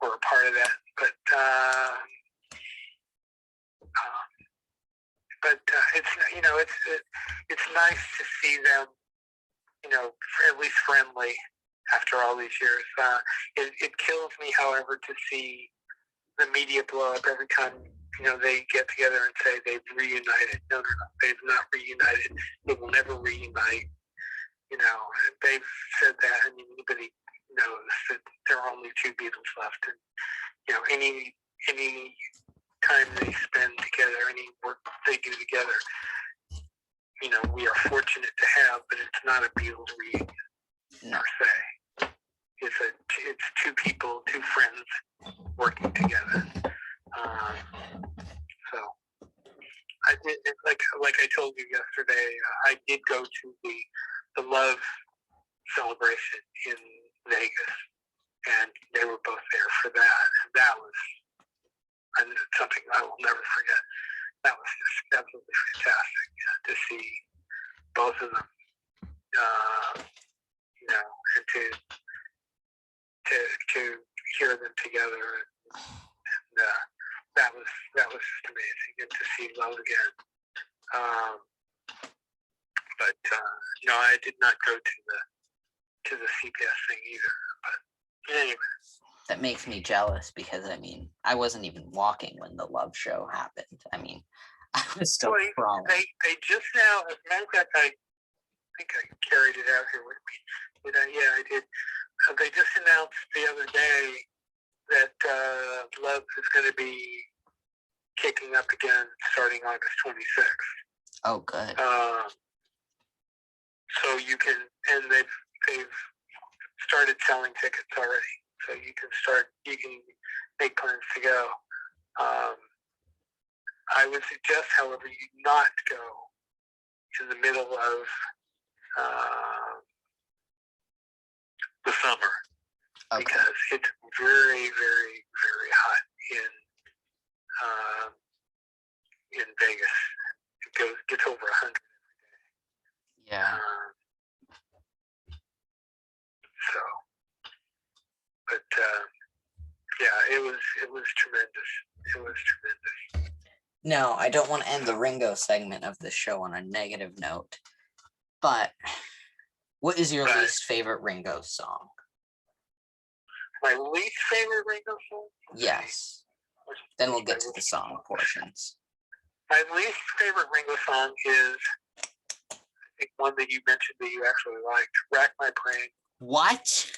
were a part of that. But it's nice to see them, at least friendly after all these years. It kills me, however, to see the media blow up every time they get together and say they've reunited. No, they've not reunited. They will never reunite. They've said that, and anybody knows that there are only 2 Beatles left, and any time they spend together, any work they do together, we are fortunate to have, but it's not a Beatles reunion per se. It's 2 people, 2 friends working together. So I did, like I told you yesterday, I did go to the Love celebration in Vegas, and they were both there for that, and that was something I will never forget. That was just absolutely fantastic to see both of them, and to hear them together, and that was just amazing, and to see Love again. But no, I did not go to the CBS thing either. But anyway. That makes me jealous, because I mean, I wasn't even walking when the Love show happened. I mean, I was still crawling. They just now, as a matter of fact, I think I carried it out here with me. Yeah, I did. They just announced the other day that Love is going to be kicking up again starting August 26th. Oh, good. So you can, and they've started selling tickets already. So you can make plans to go. I would suggest, however, you not go in the middle of the summer, because it's very, very, very hot in Vegas gets over 100. Yeah. So, but yeah, it was tremendous. It was tremendous. No, I don't want to end the Ringo segment of the show on a negative note, but what is your least favorite Ringo song? My least favorite Ringo song? Yes. Then we'll get to the song portions. My least favorite Ringo song is, I think, one that you mentioned that you actually liked, Rack My Brain. What?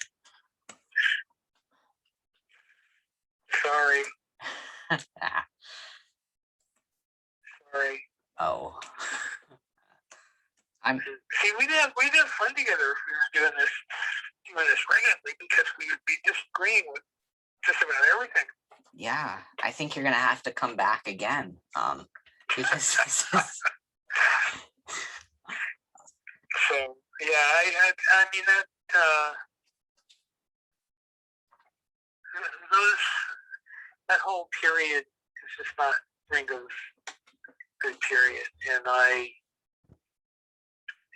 Sorry. Sorry. Oh. See, we'd have fun together if we were doing this regularly, because we would be disagreeing with just about everything. Yeah, I think you're gonna have to come back again. Because this is... So yeah, I mean that that whole period is just not Ringo's good period, and I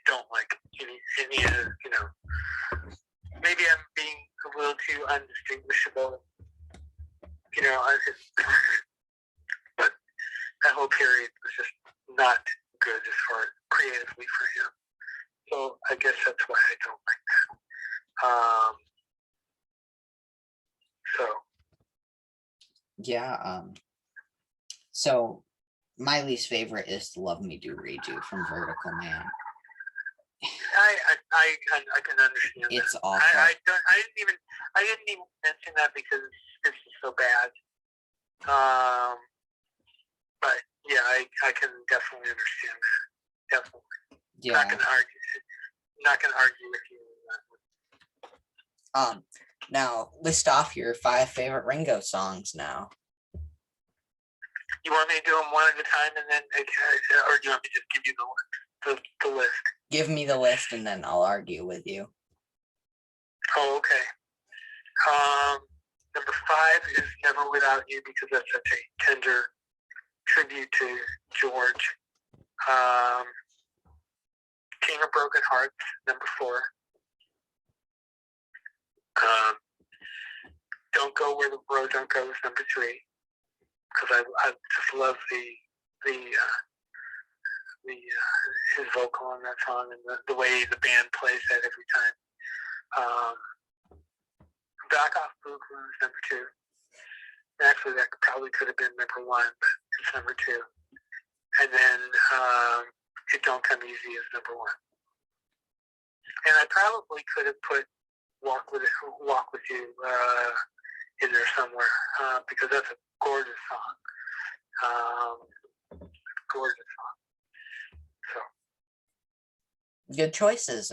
don't like any of, maybe I'm being a little too undistinguishable, but that whole period was just not good as far as creatively for him. So I guess that's why I don't like that. So. Yeah, so my least favorite is Love Me Do Read You from Vertical Man. I can understand. It's that. awful. I didn't even mention that because it's just so bad. But yeah, I can definitely understand that. Definitely. Yeah. Not gonna argue with you on that. Now list off your 5 favorite Ringo songs now. You want me to do them one at a time, and then, or do you want me to just give you the list? Give me the list, and then I'll argue with you. Oh, okay. Number 5 is Never Without You, because that's such a tender tribute to George. King of Broken Hearts, number 4. Don't Go Where the Road Don't Go is number 3, because I just love his vocal on that song, and the way the band plays that every time. Back Off Blue Blues, number 2. Actually, that probably could have been number 1, but it's number 2. And then It Don't Come Easy is number 1. And I probably could have put Walk With You in there somewhere, because that's a gorgeous song. Gorgeous song. So. Good choices.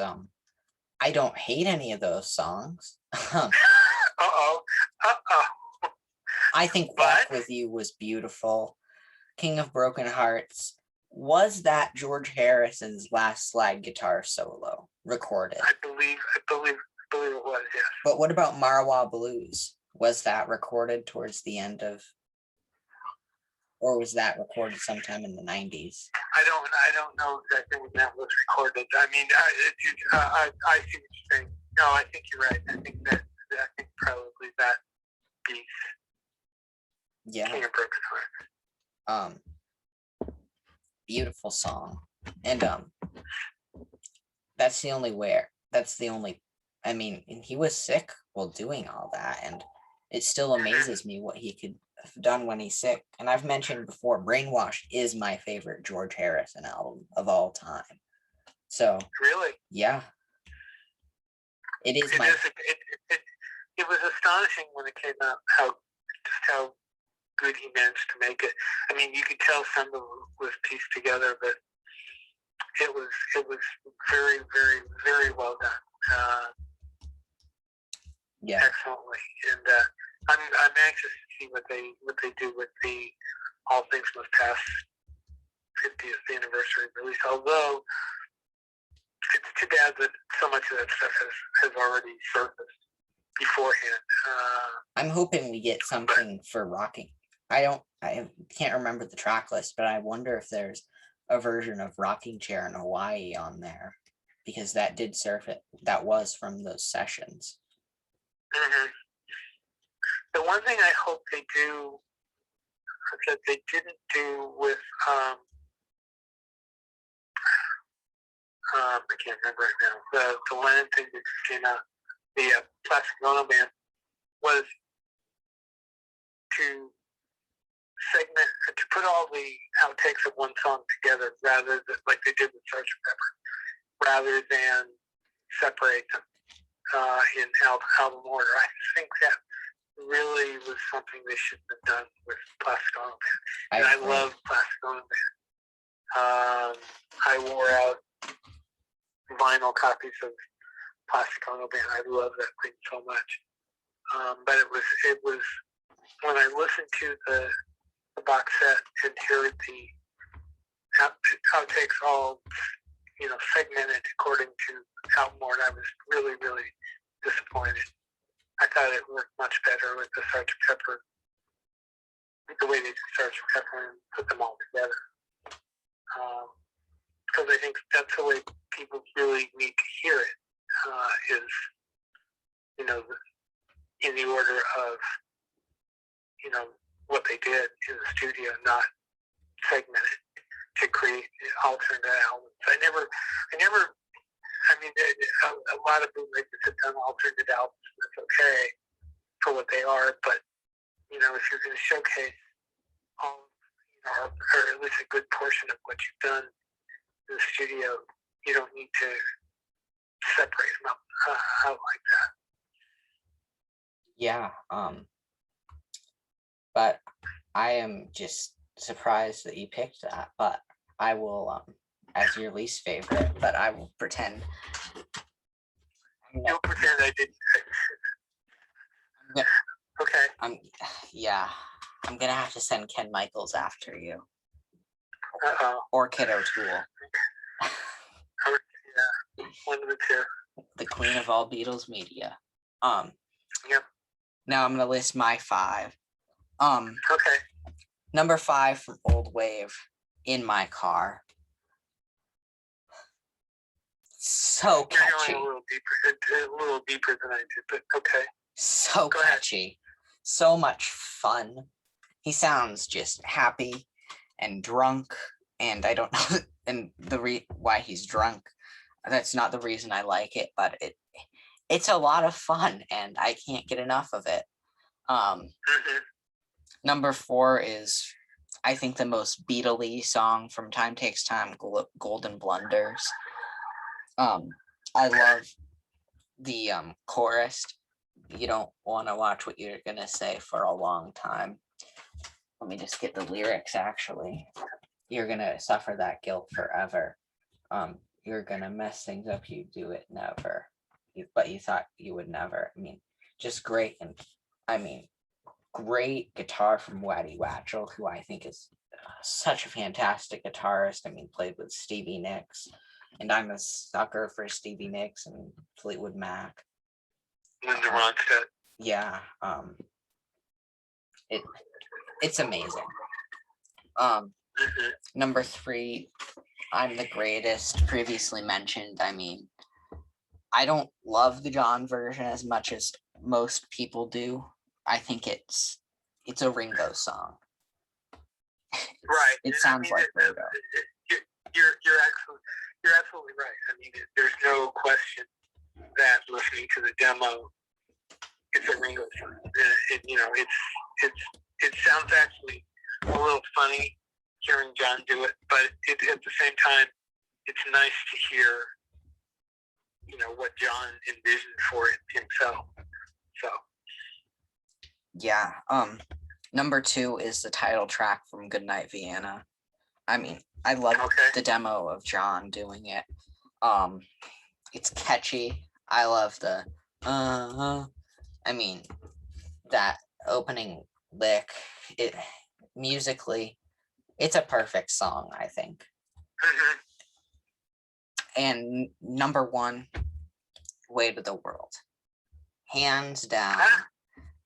I don't hate any of those songs. I think Walk With You was beautiful. King of Broken Hearts. Was that George Harrison's last slide guitar solo recorded? I believe it was, yes. But what about Marwa Blues? Was that recorded towards the end of, or was that recorded sometime in the 90s? I don't know exactly when that was recorded. I mean, I see what you're saying. No, I think you're right. I think probably that piece. Yeah. King of Broken Hearts. Beautiful song. And that's the only I mean, he was sick while doing all that, and it still amazes me what he could have done when he's sick. And I've mentioned before, Brainwashed is my favorite George Harrison album of all time. So really, yeah, it is my. It was astonishing when it came out how good he managed to make it. I mean, you could tell some of it was pieced together, but it was very, very, very well done. Yeah, excellently, and I'm anxious to see what they do with the All Things Must Pass 50th anniversary release. Although it's too bad that so much of that stuff has already surfaced beforehand. I'm hoping we get something for Rocking. I can't remember the track list, but I wonder if there's a version of Rocking Chair in Hawaii on there, because that did surface. That was from those sessions. Mm-hmm. The one thing I hope they do that they didn't do with I can't remember right now, the Lennon thing that came out, the Plastic Ono Band, was to segment, to put all the outtakes of one song together, rather than like they did with Sgt. Pepper, rather than separate them in album order. I think that really was something they shouldn't have done with Plastic Ono Band. And I love Plastic Ono Band. I wore out vinyl copies of Plastic Ono Band. I love that thing so much. But it was when I listened to the box set and heard the outtakes all, segmented according to album order, I was really, really disappointed. I thought it worked much better with the Sgt. Pepper, the way they did Sgt. Pepper and put them all together. Because I think that's the way people really need to hear it, is, in the order of, what they did in the studio, not segmented to create alternate albums. A lot of bootleggers have done alternate albums, and it's okay for what they are, but, if you're going to showcase all, or at least a good portion of what you've done in the studio, you don't need to separate them out like that. Yeah, but I am just surprised that you picked that, but I will, as your least favorite, but I will pretend. You'll pretend I didn't. Okay. Yeah, I'm gonna have to send Ken Michaels after you. Uh-oh. Or Kid O'Toole. Yeah, one of the two. The queen of all Beatles media. Yep. Now I'm gonna list my 5. Okay. Number 5 from Old Wave, In My Car. So catchy. You're going a little deeper than I did, but okay. So catchy. So much fun. He sounds just happy and drunk, and I don't know and why he's drunk. That's not the reason I like it, but it's a lot of fun, and I can't get enough of it. Number 4 is, I think, the most Beatle-y song from Time Takes Time, Golden Blunders. I love the chorus. You don't want to watch what you're going to say for a long time. Let me just get the lyrics, actually. You're going to suffer that guilt forever. You're going to mess things up. You do it never. But you thought you would never. Just great. And great guitar from Waddy Watchell, who I think is such a fantastic guitarist. Played with Stevie Nicks, and I'm a sucker for Stevie Nicks and Fleetwood Mac. Linda Ronstadt. Yeah, it's amazing. Number 3, I'm the Greatest, previously mentioned. I don't love the John version as much as most people do. I think it's a Ringo song. Right. It sounds like Ringo. You're absolutely right. There's no question that listening to the demo, it's a Ringo song. It sounds actually a little funny hearing John do it, but at the same time, it's nice to hear, what John envisioned for it himself. So. Yeah. Number 2 is the title track from Goodnight Vienna. I love the demo of John doing it. It's catchy. I love the that opening lick. It musically, it's a perfect song, I think. And number 1, Way to the World. Hands down,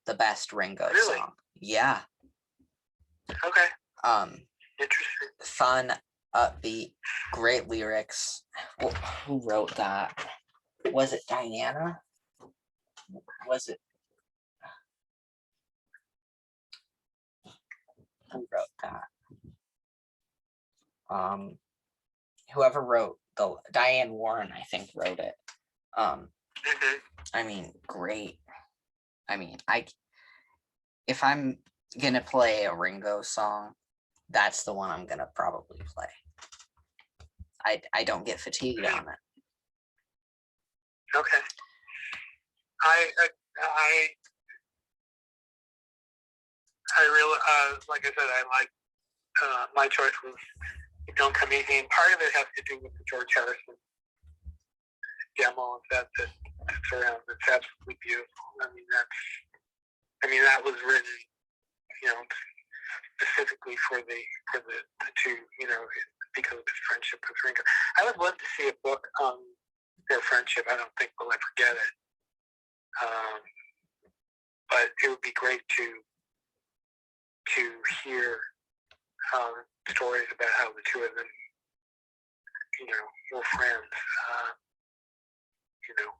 the best Ringo song. Yeah. Okay. Interesting. Fun, upbeat, great lyrics. Who wrote that? Was it Diana? Was it? Who wrote that? Whoever wrote Diane Warren, I think, wrote it. I mean, great. I mean, if I'm gonna play a Ringo song, that's the one I'm gonna probably play. I don't get fatigued on it. Okay. I really, like I said, I like, my choice was Don't Come Easy, and part of it has to do with the George Harrison demo that's around. It's absolutely beautiful. I mean that was written, specifically for the two, because of his friendship with Ringo. I would love to see a book on their friendship. I don't think we'll ever get it, but it would be great to hear stories about how the two of them, were friends.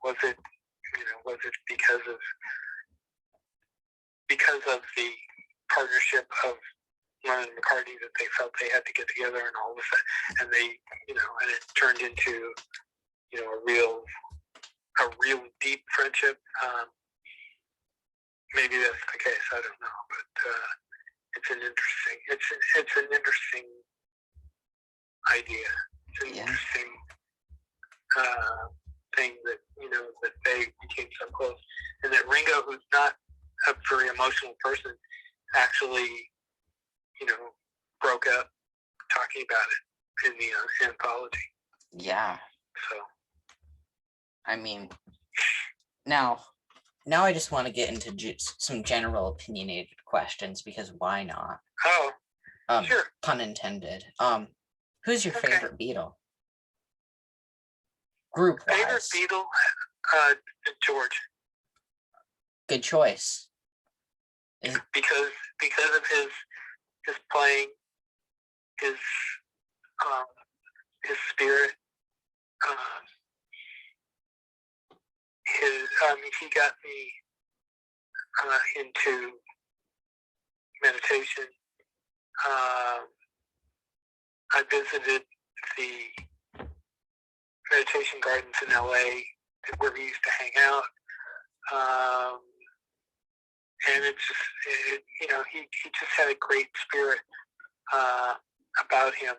Was it because of the partnership of Lennon and McCartney that they felt they had to get together, and all of a sudden, and they, and it turned into, a real deep friendship. Maybe that's the case. I don't know, but it's an interesting idea. It's an interesting thing that that they became so close, and that Ringo, who's not a very emotional person, actually broke up talking about it in the anthology. Yeah. So, I mean, now I just want to get into some general opinionated questions, because why not? Oh, sure. Pun intended. Who's your favorite Beatle? Group wise. Favorite Beatle? George. Good choice. Because of his playing, his spirit, he got me into meditation. I visited the meditation gardens in LA where we used to hang out. And it's just, he just had a great spirit about him.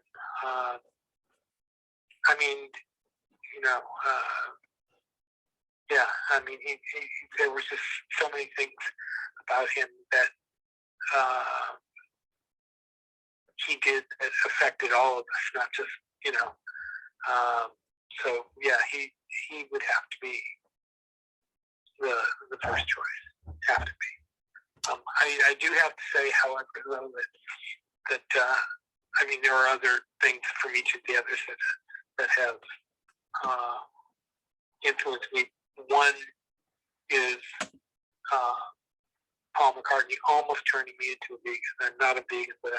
There was just so many things about him that he did that affected all of us, not just, so yeah, he would have to be the first choice. Have to be. I do have to say, however, though, that there are other things from each of the others that have influenced me. One is Paul McCartney almost turning me into a vegan. I'm not a vegan, but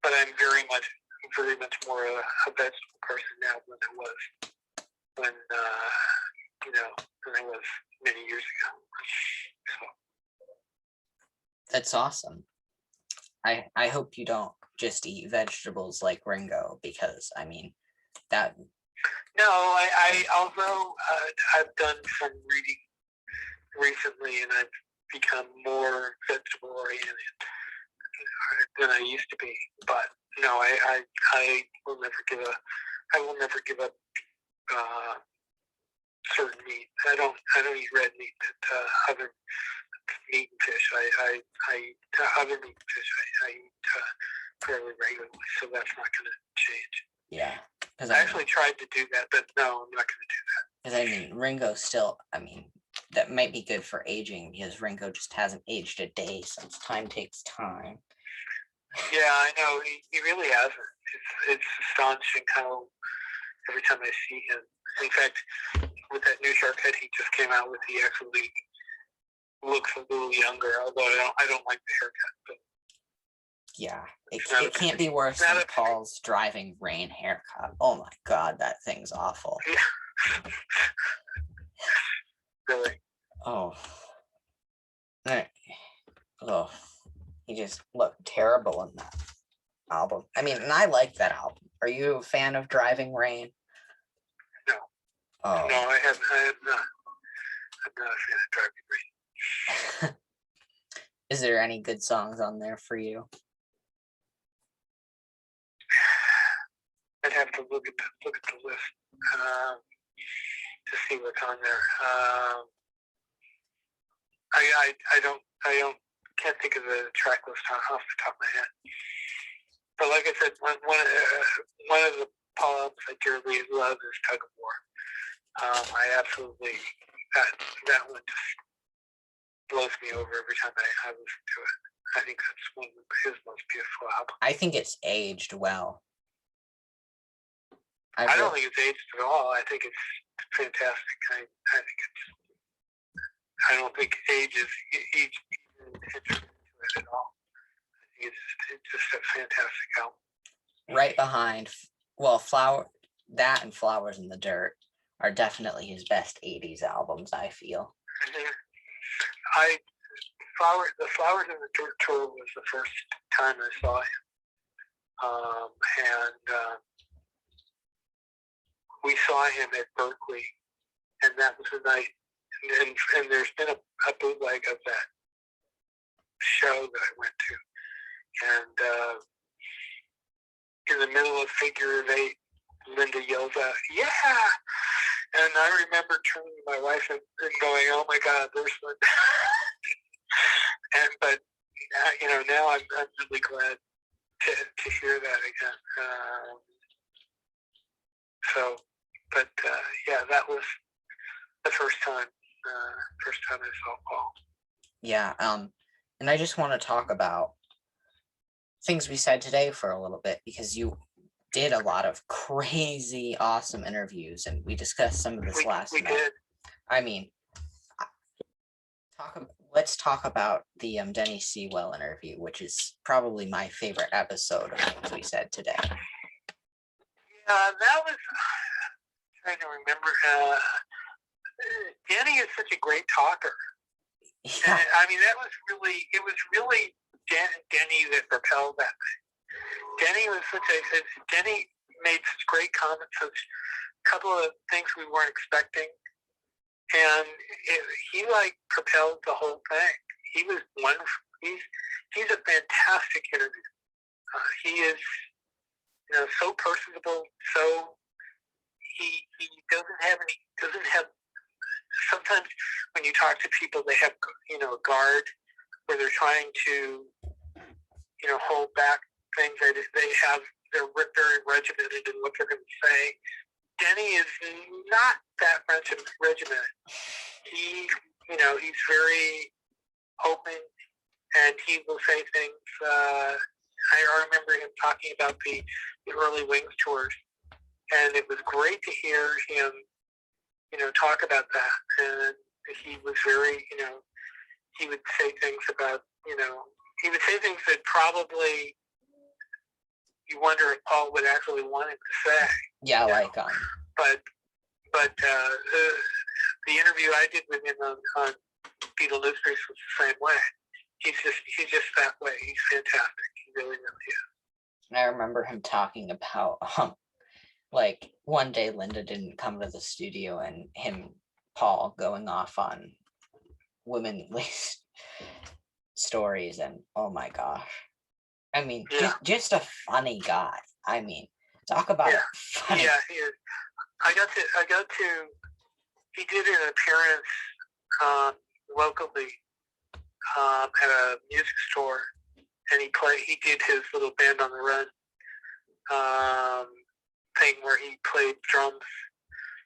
I'm very much more a vegetable person now than I was when I was many years ago. So. That's awesome. I hope you don't just eat vegetables like Ringo, because that. No, although I've done some reading recently, and I've become more vegetable oriented than I used to be. But no, I will never give up. I will never give up certain meat. I don't eat red meat. But other meat and fish, I eat other meat and fish. I eat fairly regularly, so that's not going to change. Yeah, because I actually tried to do that, but no, I'm not going to do that. Because Ringo still, that might be good for aging, because Ringo just hasn't aged a day since Time Takes Time. Yeah, I know. He really hasn't. It's astonishing how every time I see him. In fact, with that new haircut he just came out with, he actually looks a little younger. Although I don't like the haircut, but Yeah, Not it can't be worse not than a Paul's driving rain haircut. Oh my God, that thing's awful. yeah, really. Oh, eh, oh, he just looked terrible in that album. I mean, and I like that album. Are you a fan of Driving Rain? No, Oh, no, I am not. I'm not a fan of Driving Rain. is there any good songs on there for you? I'd have to look at the list to see what's on there. I can't think of the track list off the top of my head. But like I said, one of the Paul albums I dearly love is Tug of War. I absolutely that one just blows me over every time I listen to it. I think that's one of his most beautiful albums. I think it's aged well. I don't think it's aged at all. I think it's fantastic. I don't think age is even into it at all. I think it's just a fantastic album. Right behind, well, that and Flowers in the Dirt are definitely his best 80s albums, I feel. The Flowers in the Dirt tour was the first time I saw him. And we saw him at Berkeley, and that was the night. And there's been a bootleg of that show that I went to. And in the middle of Figure of Eight, Linda yells out, "Yeah!" And I remember turning to my wife and going, "Oh my God, there's Linda." But now I'm really glad to hear that again. Yeah, that was the first time I saw Paul. Yeah, and I just want to talk about things we said today for a little bit, because you did a lot of crazy, awesome interviews, and we discussed some of this last night. Did. I mean, let's talk about the Denny Sewell interview, which is probably my favorite episode of things we said today. Yeah, that was. I'm trying to remember. Denny is such a great talker. Yeah. And, I mean, it was really Denny that propelled that. Denny made such great comments, such a couple of things we weren't expecting, and he propelled the whole thing. He was wonderful. He's a fantastic interview. He is, so personable. So he doesn't have. Sometimes when you talk to people, they have a guard where they're trying to hold back things. They're very regimented in what they're going to say. Denny is not that regimented. He's very open, and he will say things. I remember him talking about the early Wings tours, and it was great to hear him, talk about that. And he was very, he would say things about, he would say things that probably you wonder if Paul would actually want him to say. Yeah, But the interview I did with him on Beatles was the same way. He's just that way. He's fantastic. He really, really is. And I remember him talking about one day Linda didn't come to the studio, and Paul going off on womenly stories, and oh my gosh. I mean, just a funny guy. I mean, talk about funny. Yeah, he is. I got to. He did an appearance locally at a music store, and he did his little Band on the Run thing where he played drums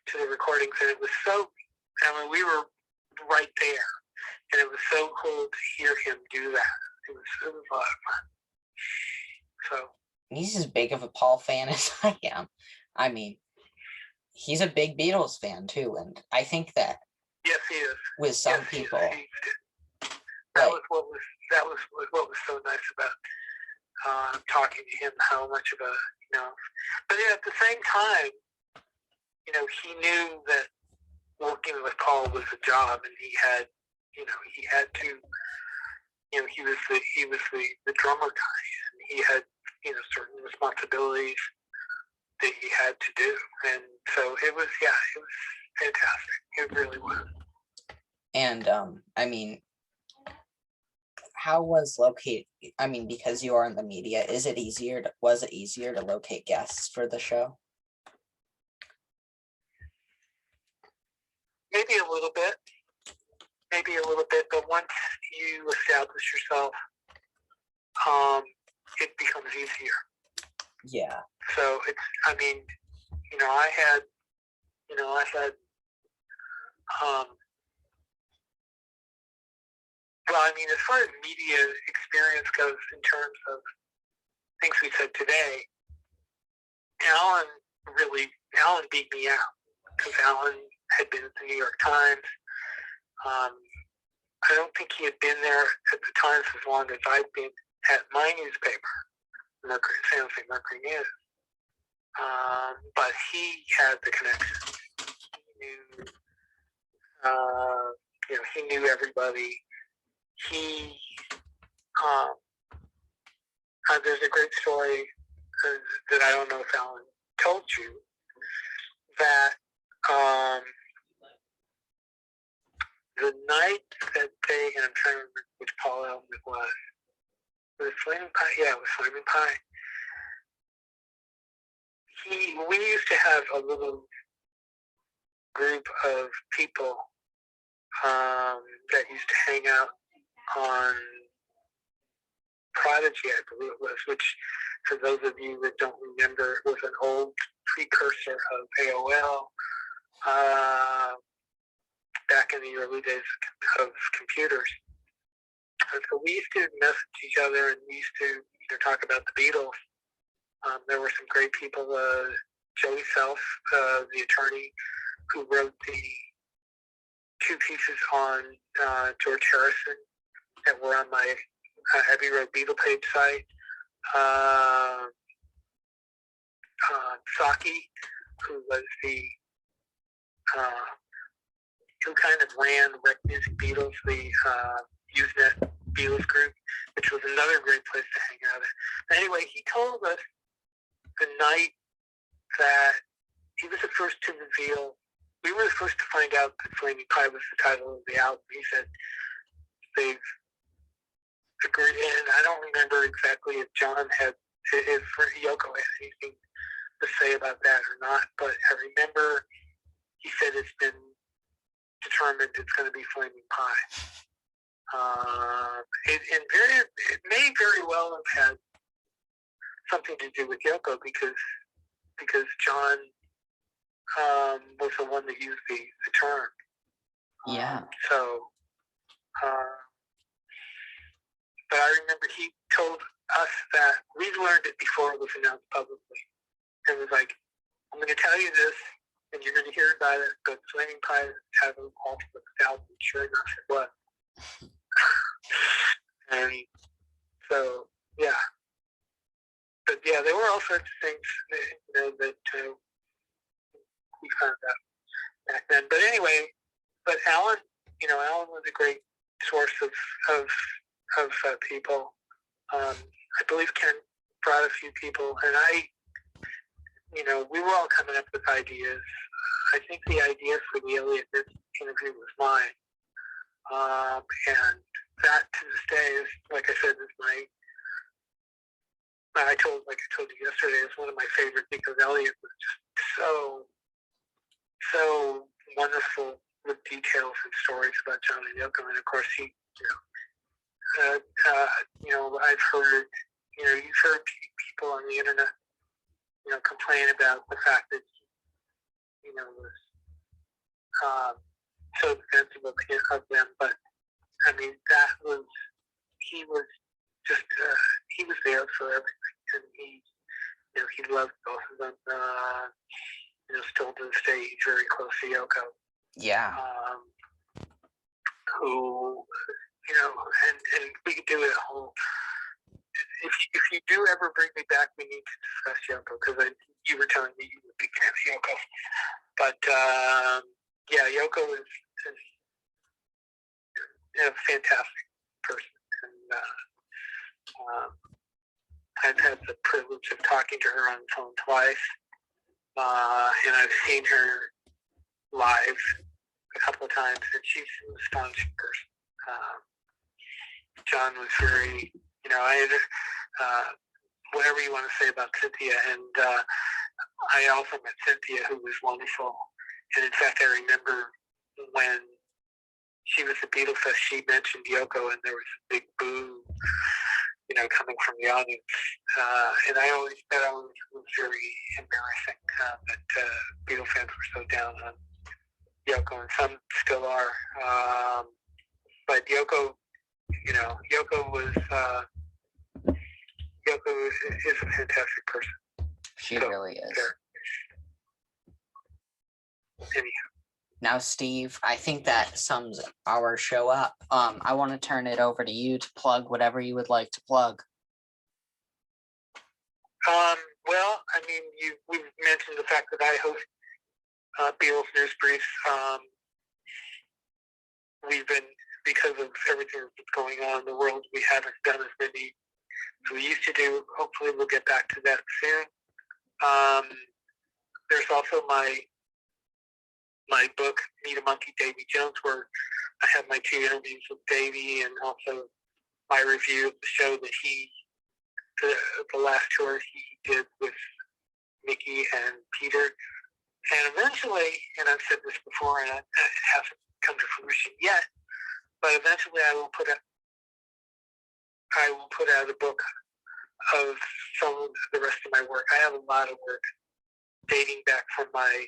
to the recordings, and it was so. I mean, we were right there, and it was so cool to hear him do that. It was a lot of fun. So he's as big of a Paul fan as I am. I mean, he's a big Beatles fan too, and I think that yes, he is. With some people, that was what was so nice talking to him how much of a, but at the same time, he knew that working with Paul was a job, and he had to, he was the drummer guy, and he had, certain responsibilities that he had to do. And so it was fantastic. It really was. And how was because you are in the media, was it easier to locate guests for the show? Maybe a little bit, but once you establish yourself, it becomes easier. Yeah. So it's, I had, as far as media experience goes, in terms of things we said today, Alan beat me out, because Alan had been at the New York Times. I don't think he had been there at the Times as long as I'd been at my newspaper, San Jose Mercury News. But he had the connections. He knew everybody. There's a great story that I don't know if Alan told you, that the night that and I'm trying to remember which Paul album it was. Was it Flaming Pie? Yeah, it was Flaming Pie. We used to have a little group of people that used to hang out on Prodigy, I believe it was, which, for those of you that don't remember, was an old precursor of AOL back in the early days of computers. And so we used to message each other, and we used to talk about the Beatles. There were some great people. Joey Self, the attorney, who wrote the 2 pieces on George Harrison that were on my Abbey Road Beatle page site. Saki, who was who kind of ran Rec Music Beatles, the Usenet Beatles group, which was another great place to hang out at. Anyway, he told us the night that he was the first to reveal, we were the first to find out that Flaming Pie was the title of the album. He said they've agreed, and I don't remember exactly if Yoko had anything to say about that or not, but I remember he said it's been determined it's going to be Flaming Pie. It may very well have had something to do with Yoko, because John was the one that used the term. Yeah. But I remember he told us that we learned it before it was announced publicly. It was like, I'm going to tell you this, and you're going to hear about it, but Flaming Pie has an ultimate album. Sure enough, it was. And so, yeah. But yeah, there were all sorts of things that we found out back then. But anyway, Alan was a great source of people. I believe Ken brought a few people, and we were all coming up with ideas. I think the idea for the Elliot interview was mine. And that, to this day, is, like I said, is I told you yesterday, is one of my favorite, because Elliot was just so wonderful with details and stories about John and Yoko. And of course, he, I've heard, you've heard people on the internet, complain about the fact that he, was so defensive of them. But I mean, he was just, he was there for everything, and he loved both of them. Still to this day, he's very close to Yoko. Yeah. Who, and we could do a whole, if you do ever bring me back, we need to discuss Yoko, because you were telling me you were a big fan of Yoko. But yeah, Yoko is a fantastic person, and I've had the privilege of talking to her on the phone twice, and I've seen her live a couple of times, and she's an astonishing person. John was very, whatever you want to say about Cynthia, and I also met Cynthia, who was wonderful. And in fact, I remember when she was at Beatles Fest, she mentioned Yoko, and there was a big boo, coming from the audience. And that always was very embarrassing that Beatles fans were so down on Yoko, and some still are. But Yoko, Yoko is a fantastic person. She really is. Anyhow. Now, Steve, I think that sums our show up. I want to turn it over to you to plug whatever you would like to plug. Well, I mean, we've mentioned the fact that I host Beatles News Briefs. We've been, because of everything that's going on in the world, we haven't done as many as we used to do. Hopefully we'll get back to that soon. There's also my book, Meet a Monkey, Davy Jones, where I have my 2 interviews with Davy, and also my review of the show that the last tour he did with Mickey and Peter. And eventually, and I've said this before, and it hasn't come to fruition yet, but eventually I will put out a book of some of the rest of my work. I have a lot of work dating back from my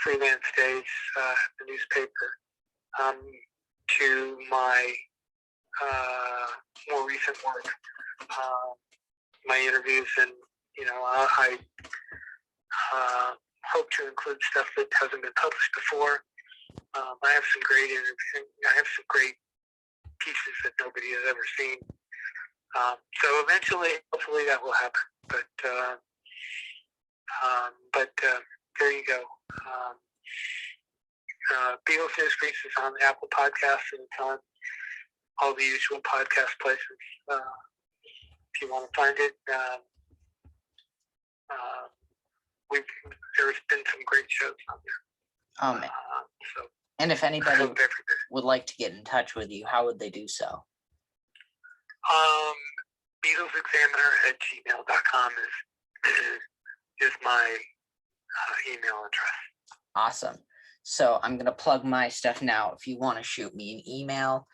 freelance days at the newspaper to my more recent work, my interviews, and I hope to include stuff that hasn't been published before. I have some great interviews. I have some great pieces that nobody has ever seen. So eventually, hopefully, that will happen. But there you go. Beatles News Briefs is on Apple Podcasts, and it's on all the usual podcast places. If you want to find it, there's been some great shows on there. Oh, man. And if anybody would like to get in touch with you, how would they do so? BeatlesExaminer@gmail.com is my email address. Awesome. So I'm going to plug my stuff now. If you want to shoot me an email,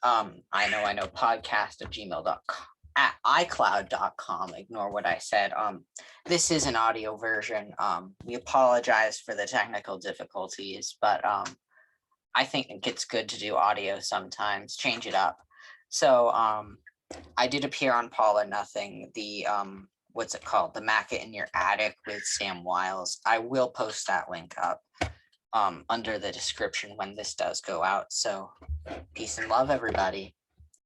I know podcast@gmail.com, at icloud.com. Ignore what I said. This is an audio version. We apologize for the technical difficulties, but I think it's good to do audio sometimes, change it up. So I did appear on Paul or Nothing, the what's it called? The Mac It in Your Attic with Sam Wiles. I will post that link up under the description when this does go out. So peace and love, everybody.